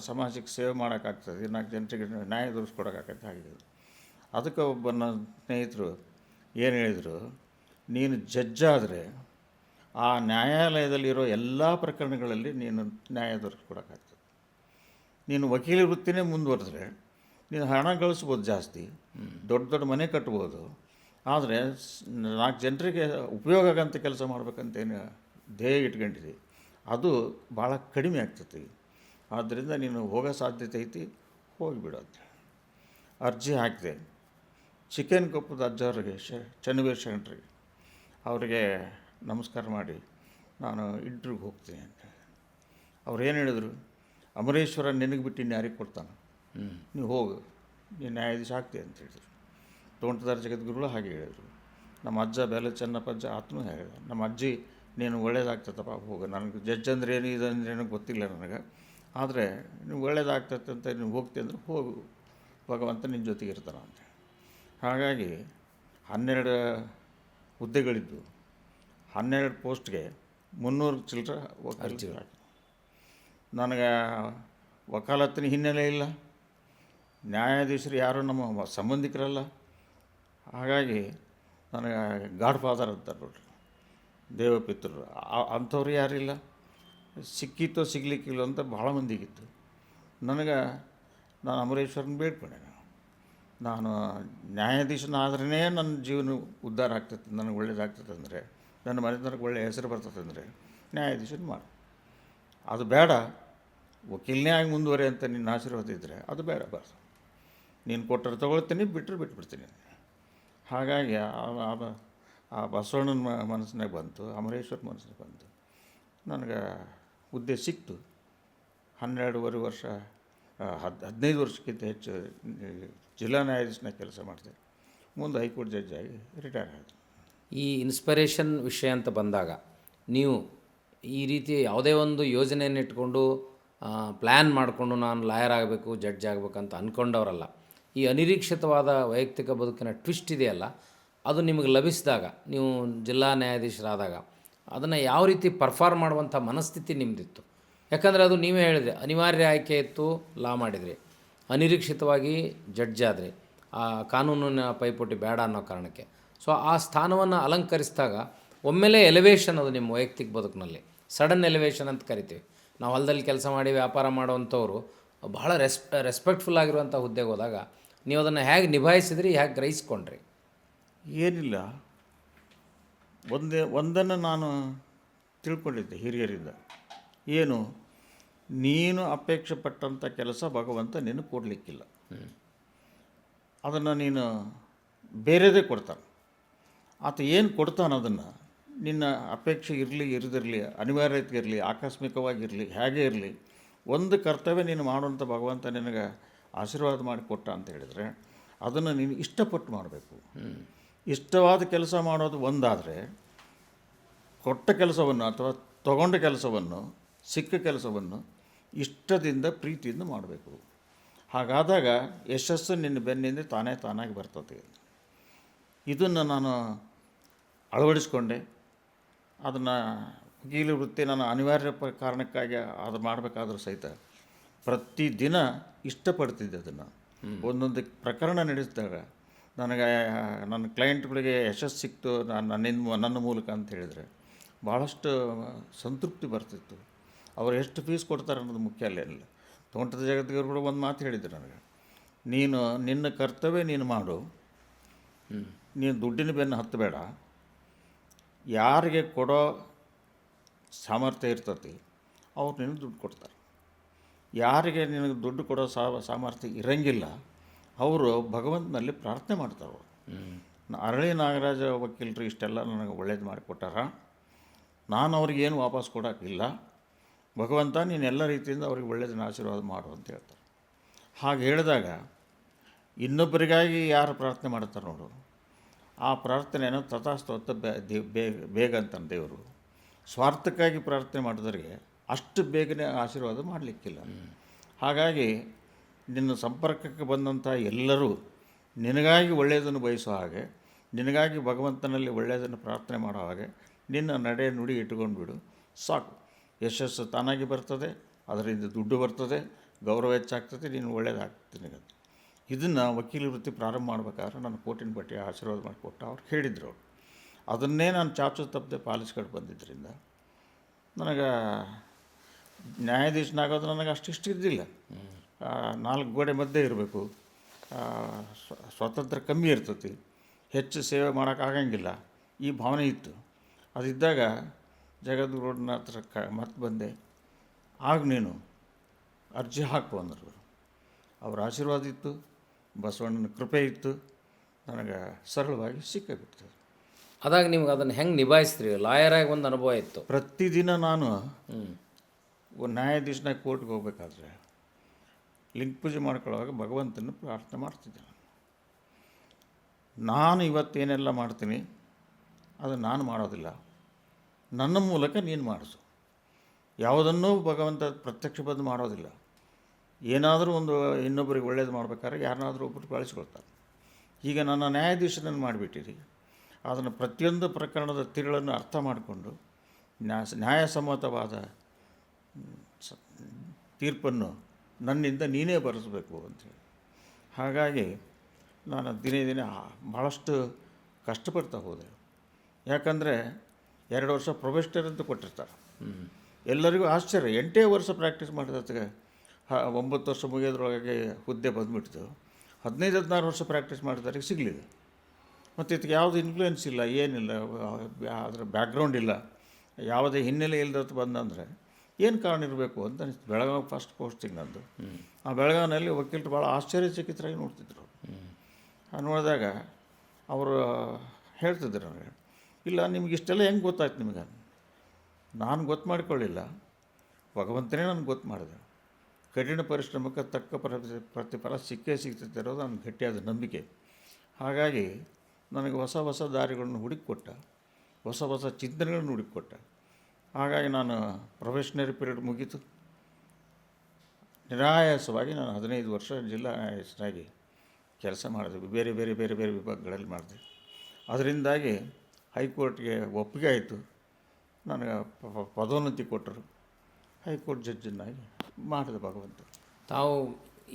ಸಮಾಜಕ್ಕೆ ಸೇವೆ ಮಾಡೋಕ್ಕಾಗ್ತದೆ, 4 ಜನರಿಗೆ ನ್ಯಾಯ ದೊರಕಿಸ್ಕೊಡೋಕ್ಕಾಗತ್ತೆ ಆಗಿದೆ. ಅದಕ್ಕೆ ಒಬ್ಬ ನನ್ನ ಸ್ನೇಹಿತರು ಏನು ಹೇಳಿದರು, ನೀನು ಜಡ್ಜ್ ಆದರೆ ಆ ನ್ಯಾಯಾಲಯದಲ್ಲಿರೋ ಎಲ್ಲ ಪ್ರಕರಣಗಳಲ್ಲಿ ನೀನು ನ್ಯಾಯ ದೊರಕಿಸ್ಕೊಡೋಕ್ಕಾಗ್ತದೆ. ನೀನು ವಕೀಲ ವೃತ್ತಿನೇ ಮುಂದುವರೆದ್ರೆ ನೀನು ಹಣ ಗಳಿಸ್ಬೋದು ಜಾಸ್ತಿ, ದೊಡ್ಡ ದೊಡ್ಡ ಮನೆ ಕಟ್ಬೋದು, ಆದರೆ 4 ಜನರಿಗೆ ಉಪಯೋಗ ಆಗಂತ ಕೆಲಸ ಮಾಡ್ಬೇಕಂತೇನು ಧ್ಯೇಯ ಇಟ್ಕೊಂಡಿದ್ದೆ ಅದು ಭಾಳ ಕಡಿಮೆ ಆಗ್ತೈತಿ. ಆದ್ದರಿಂದ ನೀನು ಹೋಗೋ ಸಾಧ್ಯತೆ ಐತಿ, ಹೋಗಿಬಿಡು ಅಂತ ಅರ್ಜಿ ಹಾಕಿದೆ. ಚಿಕನ್ ಕೊಪ್ಪದ ಅಜ್ಜವ್ರಿಗೆ ಚನ್ನವೀರ ಶರಣರಿಗೆ ಅವರಿಗೆ ನಮಸ್ಕಾರ ಮಾಡಿ ನಾನು ಇಂಟ್ರ್ಯೂಗೆ ಹೋಗ್ತೀನಿ ಅಂತ. ಅವ್ರು ಏನು ಹೇಳಿದರು, ಅಮರೇಶ್ವರ ನಿನಗೆ ಬಿಟ್ಟು ಇನ್ನು ಯಾರಿಗೆ ಕೊಡ್ತಾನೆ, ನೀವು ಹೋಗು, ನೀನು ನ್ಯಾಯಾಧೀಶ ಆಗ್ತೀಯ ಅಂತ ಹೇಳಿದರು. ತೋಂಟದಾರ ಜಗದ್ಗುರುಗಳು ಹಾಗೆ ಹೇಳಿದರು. ನಮ್ಮ ಅಜ್ಜ ಬೆಲೆ ಚೆನ್ನಪ್ಪಜ್ಜ ಆತನೂ ಹೇಳಿದ, ನಮ್ಮ ಅಜ್ಜಿ ನೀನು ಒಳ್ಳೇದಾಗ್ತದಪ್ಪ ಹೋಗು, ನನಗೆ ಜಡ್ಜ್ ಅಂದ್ರೆ ಏನು ಇದು ಅಂದ್ರೆ ಏನೋ ಗೊತ್ತಿಲ್ಲ ನನಗೆ, ಆದರೆ ನೀವು ಒಳ್ಳೇದಾಗ್ತದೆ ಅಂತ ನೀವು ಹೋಗ್ತೀಯ ಅಂದ್ರೆ ಹೋಗು, ಭಗವಂತ ನಿನ್ನ ಜೊತೆಗೆ ಇರ್ತಾನೆ ಅಂತ. ಹಾಗಾಗಿ 12 ಹುದ್ದೆಗಳಿದ್ದು 12 ಪೋಸ್ಟ್ಗೆ 300 ಚಿಲ್ಲರೆ ವಕೀಲರು. ನನಗೆ ವಕಾಲತ್ತಿನ ಹಿನ್ನೆಲೆ ಇಲ್ಲ, ನ್ಯಾಯಾಧೀಶರು ಯಾರು ನಮ್ಮ ಸಂಬಂಧಿಕರಲ್ಲ. ಹಾಗಾಗಿ ನನಗೆ ಗಾಡ್ ಫಾದರ್ ಅಂತಾರೆ ನೋಡ್ರಿ, ದೇವಪಿತೃರು, ಅಂಥವ್ರು ಯಾರಿಲ್ಲ. ಸಿಕ್ಕಿತ್ತೋ ಸಿಗಲಿಕ್ಕಿಲ್ಲ ಅಂತ ಭಾಳ ಮಂದಿಗಿತ್ತು. ನಾನು ಅಮರೇಶ್ವರನ ಬೇಡ್ಕೊಂಡೆ, ನಾನು ನ್ಯಾಯಾಧೀಶನಾದ್ರೇ ನನ್ನ ಜೀವನ ಉದ್ಧಾರ ಆಗ್ತದೆ, ನನಗೆ ಒಳ್ಳೇದಾಗ್ತದೆ ಅಂದರೆ, ನನ್ನ ಮನೆತನಕ್ಕೆ ಒಳ್ಳೆಯ ಹೆಸರು ಬರ್ತದೆ ಅಂದರೆ ನ್ಯಾಯಾಧೀಶನ ಮಾಡು. ಅದು ಬೇಡ, ವಕೀಲನೇ ಆಗಿ ಮುಂದುವರೆ ಅಂತ ನಿನ್ನ ಆಶೀರ್ವಾದ ಇದ್ದರೆ ಅದು ಬೇಡ, ನೀನು ಕೊಟ್ಟರೆ ತೊಗೊಳ್ತೀನಿ, ಬಿಟ್ಟರೆ ಬಿಟ್ಬಿಡ್ತೀನಿ. ಹಾಗಾಗಿ ಆ ಬಸವಣ್ಣನ ಮನಸ್ಸಿನಾಗ ಬಂತು, ಅಮರೇಶ್ವರ ಮನಸ್ಸಿನಾಗ ಬಂತು. ನನಗೆ ಹುದ್ದೆ ಸಿಕ್ತು. 12.5 ವರ್ಷ 15 ವರ್ಷಕ್ಕಿಂತ ಹೆಚ್ಚು ಜಿಲ್ಲಾ ನ್ಯಾಯಾಧೀಶನ ಕೆಲಸ ಮಾಡಿದೆ. ಮುಂದೆ ಹೈಕೋರ್ಟ್ ಜಡ್ಜ್ ಆಗಿ ರಿಟೈರ್ ಆಯಿತು. ಈ ಇನ್ಸ್ಪಿರೇಷನ್ ವಿಷಯ ಅಂತ ಬಂದಾಗ ನೀವು ಈ ರೀತಿ ಯಾವುದೇ ಒಂದು ಯೋಜನೆಯನ್ನು ಇಟ್ಕೊಂಡು ಪ್ಲ್ಯಾನ್ ಮಾಡಿಕೊಂಡು ನಾನು ಲಾಯರ್ ಆಗಬೇಕು, ಜಡ್ಜ್ ಆಗಬೇಕಂತ ಅಂದ್ಕೊಂಡವರಲ್ಲ. ಈ ಅನಿರೀಕ್ಷಿತವಾದ ವೈಯಕ್ತಿಕ ಬದುಕಿನ ಟ್ವಿಸ್ಟ್ ಇದೆಯಲ್ಲ, ಅದು ನಿಮಗೆ ಲಭಿಸಿದಾಗ, ನೀವು ಜಿಲ್ಲಾ ನ್ಯಾಯಾಧೀಶರಾದಾಗ ಅದನ್ನು ಯಾವ ರೀತಿ ಪರ್ಫಾರ್ಮ್ ಮಾಡುವಂಥ ಮನಸ್ಥಿತಿ ನಿಮ್ಮದಿತ್ತು? ಯಾಕಂದರೆ ಅದು ನೀವೇ ಹೇಳಿದ್ರಿ, ಅನಿವಾರ್ಯ ಆಯ್ಕೆ ಇತ್ತು, ಲಾ ಮಾಡಿದ್ರಿ, ಅನಿರೀಕ್ಷಿತವಾಗಿ ಜಡ್ಜ್ ಆದರೆ ಆ ಕಾನೂನಿನ ಪೈಪೋಟಿ ಬೇಡ ಅನ್ನೋ ಕಾರಣಕ್ಕೆ. ಸೊ ಆ ಸ್ಥಾನವನ್ನು ಅಲಂಕರಿಸಿದಾಗ ಒಮ್ಮೆಲೇ ಎಲಿವೇಷನ್, ಅದು ನಿಮ್ಮ ವೈಯಕ್ತಿಕ ಬದುಕಿನಲ್ಲಿ ಸಡನ್ ಎಲಿವೇಷನ್ ಅಂತ ಕರಿತೀವಿ ನಾವು. ಹೊಲದಲ್ಲಿ ಕೆಲಸ ಮಾಡಿ ವ್ಯಾಪಾರ ಮಾಡುವಂಥವ್ರು ಬಹಳ ರೆಸ್ಪೆಕ್ಟ್ಫುಲ್ ಆಗಿರುವಂಥ ಹುದ್ದೆಗೆ ಹೋದಾಗ ನೀವು ಅದನ್ನು ಹೇಗೆ ನಿಭಾಯಿಸಿದ್ರಿ, ಹೇಗೆ ಗ್ರಹಿಸ್ಕೊಂಡ್ರಿ? ಏನಿಲ್ಲ, ಒಂದನ್ನು ನಾನು ತಿಳ್ಕೊಂಡಿದ್ದೆ ಹಿರಿಯರಿಂದ. ಏನು, ನೀನು ಅಪೇಕ್ಷೆ ಪಟ್ಟಂಥ ಕೆಲಸ ಭಗವಂತ ನೀನು ಕೊಡಲಿಕ್ಕಿಲ್ಲ, ಅದನ್ನು ನೀನು ಬೇರೆದೇ ಕೊಡ್ತಾನೆ. ಆತ ಏನು ಕೊಡ್ತಾನೆ ಅದನ್ನು ನಿನ್ನ ಅಪೇಕ್ಷೆ ಇರಲಿ ಇರದಿರಲಿ, ಅನಿವಾರ್ಯತೆ ಇರಲಿ, ಆಕಸ್ಮಿಕವಾಗಿರಲಿ, ಹೇಗೆ ಇರಲಿ, ಒಂದು ಕರ್ತವ್ಯ ನೀನು ಮಾಡುವಂಥ ಭಗವಂತ ನಿನಗೆ ಆಶೀರ್ವಾದ ಮಾಡಿ ಕೊಟ್ಟ ಅಂತ ಹೇಳಿದರೆ ಅದನ್ನು ನೀನು ಇಷ್ಟಪಟ್ಟು ಮಾಡಬೇಕು. ಇಷ್ಟವಾದ ಕೆಲಸ ಮಾಡೋದು ಒಂದಾದರೆ, ಕೊಟ್ಟ ಕೆಲಸವನ್ನು ಅಥವಾ ತಗೊಂಡ ಕೆಲಸವನ್ನು, ಸಿಕ್ಕ ಕೆಲಸವನ್ನು ಇಷ್ಟದಿಂದ ಪ್ರೀತಿಯಿಂದ ಮಾಡಬೇಕು. ಹಾಗಾದಾಗ ಯಶಸ್ಸು ನಿನ್ನ ಬೆನ್ನಿಂದ ತಾನಾಗಿ ಬರ್ತದೆ. ಇದನ್ನು ನಾನು ಅಳವಡಿಸ್ಕೊಂಡೆ. ಅದನ್ನು ವಕೀಲ ವೃತ್ತಿ ನಾನು ಅನಿವಾರ್ಯ ಕಾರಣಕ್ಕಾಗಿ ಅದು ಮಾಡಬೇಕಾದ್ರೂ ಸಹಿತ ಪ್ರತಿದಿನ ಇಷ್ಟಪಡ್ತಿದ್ದೆ ಅದನ್ನು. ಒಂದೊಂದು ಪ್ರಕರಣ ನಡೆಸಿದಾಗ ನನಗೆ ನನ್ನ ಕ್ಲೈಂಟ್ಗಳಿಗೆ ಯಶಸ್ಸು ಸಿಕ್ತು ನನ್ನ ಮೂಲಕ ಅಂತ ಹೇಳಿದರೆ ಭಾಳಷ್ಟು ಸಂತೃಪ್ತಿ ಬರ್ತಿತ್ತು. ಅವರು ಎಷ್ಟು ಫೀಸ್ ಕೊಡ್ತಾರೆ ಅನ್ನೋದು ಮುಖ್ಯ ಅಲ್ಲೇನಿಲ್ಲ. ತೋಂಟದ ಜಗದ್ಗುರುಗಳು ಒಂದು ಮಾತು ಹೇಳಿದ್ರು ನನಗೆ, ನೀನು ನಿನ್ನ ಕರ್ತವ್ಯ ನೀನು ಮಾಡು, ನೀನು ದುಡ್ಡಿನ ಬೆನ್ನು ಹತ್ತಬೇಡ. ಯಾರಿಗೆ ಕೊಡೋ ಸಾಮರ್ಥ್ಯ ಇರ್ತತಿ ಅವ್ರು ನಿನಗೆ ದುಡ್ಡು ಕೊಡ್ತಾರೆ. ಯಾರಿಗೆ ನಿನಗೆ ದುಡ್ಡು ಕೊಡೋ ಸಾಮರ್ಥ್ಯ ಇರಂಗಿಲ್ಲ ಅವರು ಭಗವಂತನಲ್ಲಿ ಪ್ರಾರ್ಥನೆ ಮಾಡ್ತಾರೆ. ಅರಳಿ ನಾಗರಾಜ ವಕೀಲರು ಇಷ್ಟೆಲ್ಲ ನನಗೆ ಒಳ್ಳೇದು ಮಾಡಿಕೊಟ್ಟಾರ, ನಾನು ಅವ್ರಿಗೇನು ವಾಪಸ್ ಕೊಡೋಕ್ಕಿಲ್ಲ, ಭಗವಂತ ನೀನು ಎಲ್ಲ ರೀತಿಯಿಂದ ಅವ್ರಿಗೆ ಒಳ್ಳೆಯದನ್ನ ಆಶೀರ್ವಾದ ಮಾಡು ಅಂತ ಹೇಳ್ತಾರೆ. ಹಾಗೆ ಹೇಳಿದಾಗ ಇನ್ನೊಬ್ಬರಿಗಾಗಿ ಯಾರು ಪ್ರಾರ್ಥನೆ ಮಾಡ್ತಾರೆ ನೋಡು, ಆ ಪ್ರಾರ್ಥನೆಯನ್ನು ತಥಾಸ್ತುತ ಬೇಗ ಅಂತಾನೆ ದೇವರು. ಸ್ವಾರ್ಥಕ್ಕಾಗಿ ಪ್ರಾರ್ಥನೆ ಮಾಡಿದವರಿಗೆ ಅಷ್ಟು ಬೇಗನೆ ಆಶೀರ್ವಾದ ಮಾಡಲಿಕ್ಕಿಲ್ಲ. ಹಾಗಾಗಿ ನಿನ್ನ ಸಂಪರ್ಕಕ್ಕೆ ಬಂದಂಥ ಎಲ್ಲರೂ ನಿನಗಾಗಿ ಒಳ್ಳೆಯದನ್ನು ಬಯಸೋ ಹಾಗೆ, ನಿನಗಾಗಿ ಭಗವಂತನಲ್ಲಿ ಒಳ್ಳೆಯದನ್ನು ಪ್ರಾರ್ಥನೆ ಮಾಡೋ ಹಾಗೆ ನಿನ್ನ ನಡೆ ನುಡಿ ಇಟ್ಕೊಂಡು ಬಿಡು, ಸಾಕು. ಯಶಸ್ಸು ತಾನಾಗಿ ಬರ್ತದೆ, ಅದರಿಂದ ದುಡ್ಡು ಬರ್ತದೆ, ಗೌರವ ಹೆಚ್ಚಾಗ್ತದೆ, ನೀನು ಒಳ್ಳೇದಾಗ್ತದೆ ನಿನಗೆ. ಇದನ್ನು ವಕೀಲ ವೃತ್ತಿ ಪ್ರಾರಂಭ ಮಾಡ್ಬೇಕಾದ್ರೆ ನಾನು ಕೋಟಿನ ಬಟ್ಟೆ ಆಶೀರ್ವಾದ ಮಾಡಿಕೊಟ್ಟು ಅವ್ರು ಹೇಳಿದ್ರು. ಅವರು ಅದನ್ನೇ ನಾನು ಚಾಚು ತಪ್ಪದೆ ಪಾಲಿಸ್ಕೊಂಡು ಬಂದಿದ್ದರಿಂದ ನನಗೆ ನ್ಯಾಯಾಧೀಶನಾಗೋದು ನನಗೆ ಅಷ್ಟಿಷ್ಟ ಇದ್ದಿಲ್ಲ. 4 ಗೋಡೆ ಮಧ್ಯೆ ಇರಬೇಕು, ಸ್ವಾತಂತ್ರ್ಯ ಕಮ್ಮಿ ಇರ್ತೈತಿ, ಹೆಚ್ಚು ಸೇವೆ ಮಾಡೋಕ್ಕಾಗಂಗಿಲ್ಲ, ಈ ಭಾವನೆ ಇತ್ತು. ಅದಿದ್ದಾಗ ಜಗದ್ಗುರುನ ಹತ್ರ ಮತ್ತೆ ಬಂದೆ. ಆಗ ನೀನು ಅರ್ಜಿ ಹಾಕು ಅಂದರು. ಅವ್ರ ಆಶೀರ್ವಾದ ಇತ್ತು, ಬಸವಣ್ಣನ ಕೃಪೆ ಇತ್ತು, ನನಗೆ ಸರಳವಾಗಿ ಸಿಕ್ಕಾಬಿಡ್ತದೆ. ಅದಾಗ ನಿಮ್ಗೆ ಅದನ್ನು ಹೆಂಗೆ ನಿಭಾಯಿಸ್ತೀರಿ? ಲಾಯರಾಗಿ ಒಂದು ಅನುಭವ ಇತ್ತು. ಪ್ರತಿದಿನ ನಾನು ನ್ಯಾಯಾಧೀಶನಾಗಿ ಕೋರ್ಟ್ಗೆ ಹೋಗ್ಬೇಕಾದ್ರೆ ಲಿಂಗ ಪೂಜೆ ಮಾಡ್ಕೊಳ್ಳುವಾಗ ಭಗವಂತನ ಪ್ರಾರ್ಥನೆ ಮಾಡ್ತಿದ್ದೆ. ನಾನು ಇವತ್ತೇನೆಲ್ಲ ಮಾಡ್ತೀನಿ ಅದು ನಾನು ಮಾಡೋದಿಲ್ಲ, ನನ್ನ ಮೂಲಕ ನೀನು ಮಾಡಿಸು. ಯಾವುದನ್ನೂ ಭಗವಂತ ಪ್ರತ್ಯಕ್ಷ ಬಂದು ಮಾಡೋದಿಲ್ಲ. ಏನಾದರೂ ಒಂದು ಇನ್ನೊಬ್ಬರಿಗೆ ಒಳ್ಳೇದು ಮಾಡ್ಬೇಕಾದ್ರೆ ಯಾರನ್ನಾದರೂ ಒಬ್ಬರು ಬಳಸ್ಕೊಳ್ತಾರೆ. ಈಗ ನನ್ನ ನ್ಯಾಯಾಧೀಶನನ್ನು ಮಾಡಿಬಿಟ್ಟಿರಿ. ಅದನ್ನು ಪ್ರತಿಯೊಂದು ಪ್ರಕರಣದ ತಿರುಳನ್ನು ಅರ್ಥ ಮಾಡಿಕೊಂಡು ನ್ಯಾಯಸಮ್ಮತವಾದ ತೀರ್ಪನ್ನು ನನ್ನಿಂದ ನೀನೇ ಬರೆಸಬೇಕು ಅಂತೇಳಿ. ಹಾಗಾಗಿ ನಾನು ದಿನೇ ದಿನೇ ಭಾಳಷ್ಟು ಕಷ್ಟಪಡ್ತಾ ಹೋದೆ. ಯಾಕಂದರೆ 2 ವರ್ಷ ಪ್ರೊಬೆಷನರ್ ಅಂತ ಕೊಟ್ಟಿರ್ತಾರೆ. ಎಲ್ಲರಿಗೂ ಆಶ್ಚರ್ಯ, 8 ವರ್ಷ ಪ್ರಾಕ್ಟೀಸ್ ಮಾಡಿದತ್ತಿಗೆ 9 ವರ್ಷ ಮುಗಿಯೋದ್ರೊಳಗೆ ಹುದ್ದೆ ಬಂದುಬಿಡ್ತು. 15-16 ವರ್ಷ ಪ್ರಾಕ್ಟೀಸ್ ಮಾಡಿದವ್ರಿಗೆ ಸಿಗಲಿಲ್ಲ. ಮತ್ತು ಇದಕ್ಕೆ ಯಾವುದು ಇನ್ಫ್ಲೂಯೆನ್ಸ್ ಇಲ್ಲ, ಏನಿಲ್ಲ, ಅದರ ಬ್ಯಾಕ್ಗ್ರೌಂಡ್ ಇಲ್ಲ, ಯಾವುದೇ ಹಿನ್ನೆಲೆ ಇಲ್ಲದತ್ತು ಬಂದಂದರೆ ಏನು ಕಾರಣ ಇರಬೇಕು ಅಂತ ಅನಿಸ್ತು. ಬೆಳಗಾವಿ ಫಸ್ಟ್ ಪೋಸ್ಟಿಂಗ್ ನಂದು. ಆ ಬೆಳಗಾವಿನಲ್ಲಿ ವಕೀಲರು ಭಾಳ ಆಶ್ಚರ್ಯಚಕಿತರಾಗಿ ನೋಡ್ತಿದ್ರು. ನೋಡಿದಾಗ ಅವರು ಹೇಳ್ತಿದ್ರು ನನಗೆ, ಇಲ್ಲ ನಿಮ್ಗೆ ಇಷ್ಟೆಲ್ಲ ಹೆಂಗೆ ಗೊತ್ತಾಯ್ತು ನಿಮಗೆ? ನಾನು ಗೊತ್ತು ಮಾಡಿಕೊಳ್ಳಿಲ್ಲ, ಭಗವಂತನೇ ನನಗೆ ಗೊತ್ತು ಮಾಡಿದೆ. ಕಠಿಣ ಪರಿಶ್ರಮಕ್ಕೆ ತಕ್ಕ ಪ್ರತಿಫಲ ಸಿಕ್ಕೇ ಸಿಗ್ತೈತೆ ಇರೋದು ನನ್ನ ಗಟ್ಟಿಯಾದ ನಂಬಿಕೆ. ಹಾಗಾಗಿ ನನಗೆ ಹೊಸ ಹೊಸ ದಾರಿಗಳನ್ನು ಹುಡುಕಿಕೊಟ್ಟ, ಹೊಸ ಹೊಸ ಚಿಂತನೆಗಳನ್ನು ಹುಡುಕಿಕೊಟ್ಟ. ಹಾಗಾಗಿ ನಾನು ಪ್ರೊಫೆಷನರಿ ಪೀರಿಯಡ್ ಮುಗೀತು. ನಿರಾಯಾಸವಾಗಿ ನಾನು 15 ವರ್ಷ ಜಿಲ್ಲಾ ನ್ಯಾಯಾಧೀಶನಾಗಿ ಕೆಲಸ ಮಾಡಿದೆ. ಬೇರೆ ಬೇರೆ ಬೇರೆ ಬೇರೆ ವಿಭಾಗಗಳಲ್ಲಿ ಮಾಡಿದೆ. ಅದರಿಂದಾಗಿ ಹೈಕೋರ್ಟ್ಗೆ ಒಪ್ಪಿಗೆ ಆಯಿತು. ನನಗೆ ಪದೋನ್ನತಿ ಕೊಟ್ಟರು, ಹೈಕೋರ್ಟ್ ಜಡ್ಜನ್ನಾಗಿ ಮಾಡಿದೆ ಭಗವಂತ. ತಾವು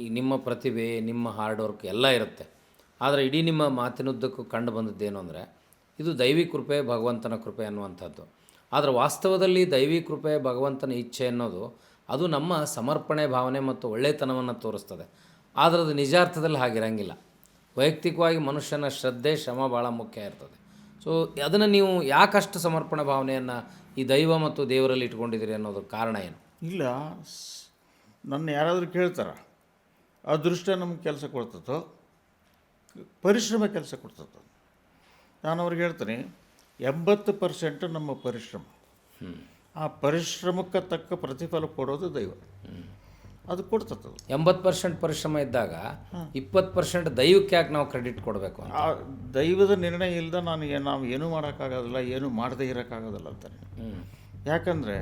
ಈ ನಿಮ್ಮ ಪ್ರತಿಭೆ, ನಿಮ್ಮ ಹಾರ್ಡ್ ವರ್ಕ್ ಎಲ್ಲ ಇರುತ್ತೆ. ಆದರೆ ಇಡೀ ನಿಮ್ಮ ಮಾತಿನುದ್ದಕ್ಕೂ ಕಂಡು ಬಂದದ್ದೇನು ಅಂದರೆ ಇದು ದೈವಿ ಕೃಪೆ, ಭಗವಂತನ ಕೃಪೆ ಅನ್ನುವಂಥದ್ದು. ಆದರೆ ವಾಸ್ತವದಲ್ಲಿ ದೈವಿ ಕೃಪೆ, ಭಗವಂತನ ಇಚ್ಛೆ ಅನ್ನೋದು ಅದು ನಮ್ಮ ಸಮರ್ಪಣೆ ಭಾವನೆ ಮತ್ತು ಒಳ್ಳೆತನವನ್ನು ತೋರಿಸ್ತದೆ. ಆದರೆ ಅದು ನಿಜಾರ್ಥದಲ್ಲಿ ಹಾಗಿರಂಗಿಲ್ಲ. ವೈಯಕ್ತಿಕವಾಗಿ ಮನುಷ್ಯನ ಶ್ರದ್ಧೆ, ಶ್ರಮ ಭಾಳ ಮುಖ್ಯ ಇರ್ತದೆ. ಸೊ ಅದನ್ನು ನೀವು ಯಾಕಷ್ಟು ಸಮರ್ಪಣೆ ಭಾವನೆಯನ್ನು ಈ ದೈವ ಮತ್ತು ದೇವರಲ್ಲಿ ಇಟ್ಕೊಂಡಿದ್ದೀರಿ ಅನ್ನೋದು ಕಾರಣ ಏನು? ಇಲ್ಲ, ನನ್ನ ಯಾರಾದರೂ ಕೇಳ್ತಾರೆ, ಅದೃಷ್ಟ ನಮ್ಗೆ ಕೆಲಸ ಕೊಡ್ತದೋ ಪರಿಶ್ರಮ ಕೆಲಸ ಕೊಡ್ತದೆ? ನಾನು ಅವ್ರಿಗೆ ಹೇಳ್ತೀನಿ, 80% ನಮ್ಮ ಪರಿಶ್ರಮ. ಆ ಪರಿಶ್ರಮಕ್ಕೆ ತಕ್ಕ ಪ್ರತಿಫಲ ಕೊಡೋದು ದೈವ, ಅದು ಕೊಡ್ತದೆ. 80% ಪರಿಶ್ರಮ ಇದ್ದಾಗ 20% ದೈವಕ್ಕೆ ಯಾಕೆ ನಾವು ಕ್ರೆಡಿಟ್ ಕೊಡಬೇಕು? ಆ ದೈವದ ನಿರ್ಣಯ ಇಲ್ಲದೆ ನಾವು ಏನೂ ಮಾಡೋಕ್ಕಾಗೋದಿಲ್ಲ, ಏನೂ ಮಾಡದೇ ಇರೋಕ್ಕಾಗೋದಿಲ್ಲ ಅಂತಾನೆ. ಯಾಕಂದರೆ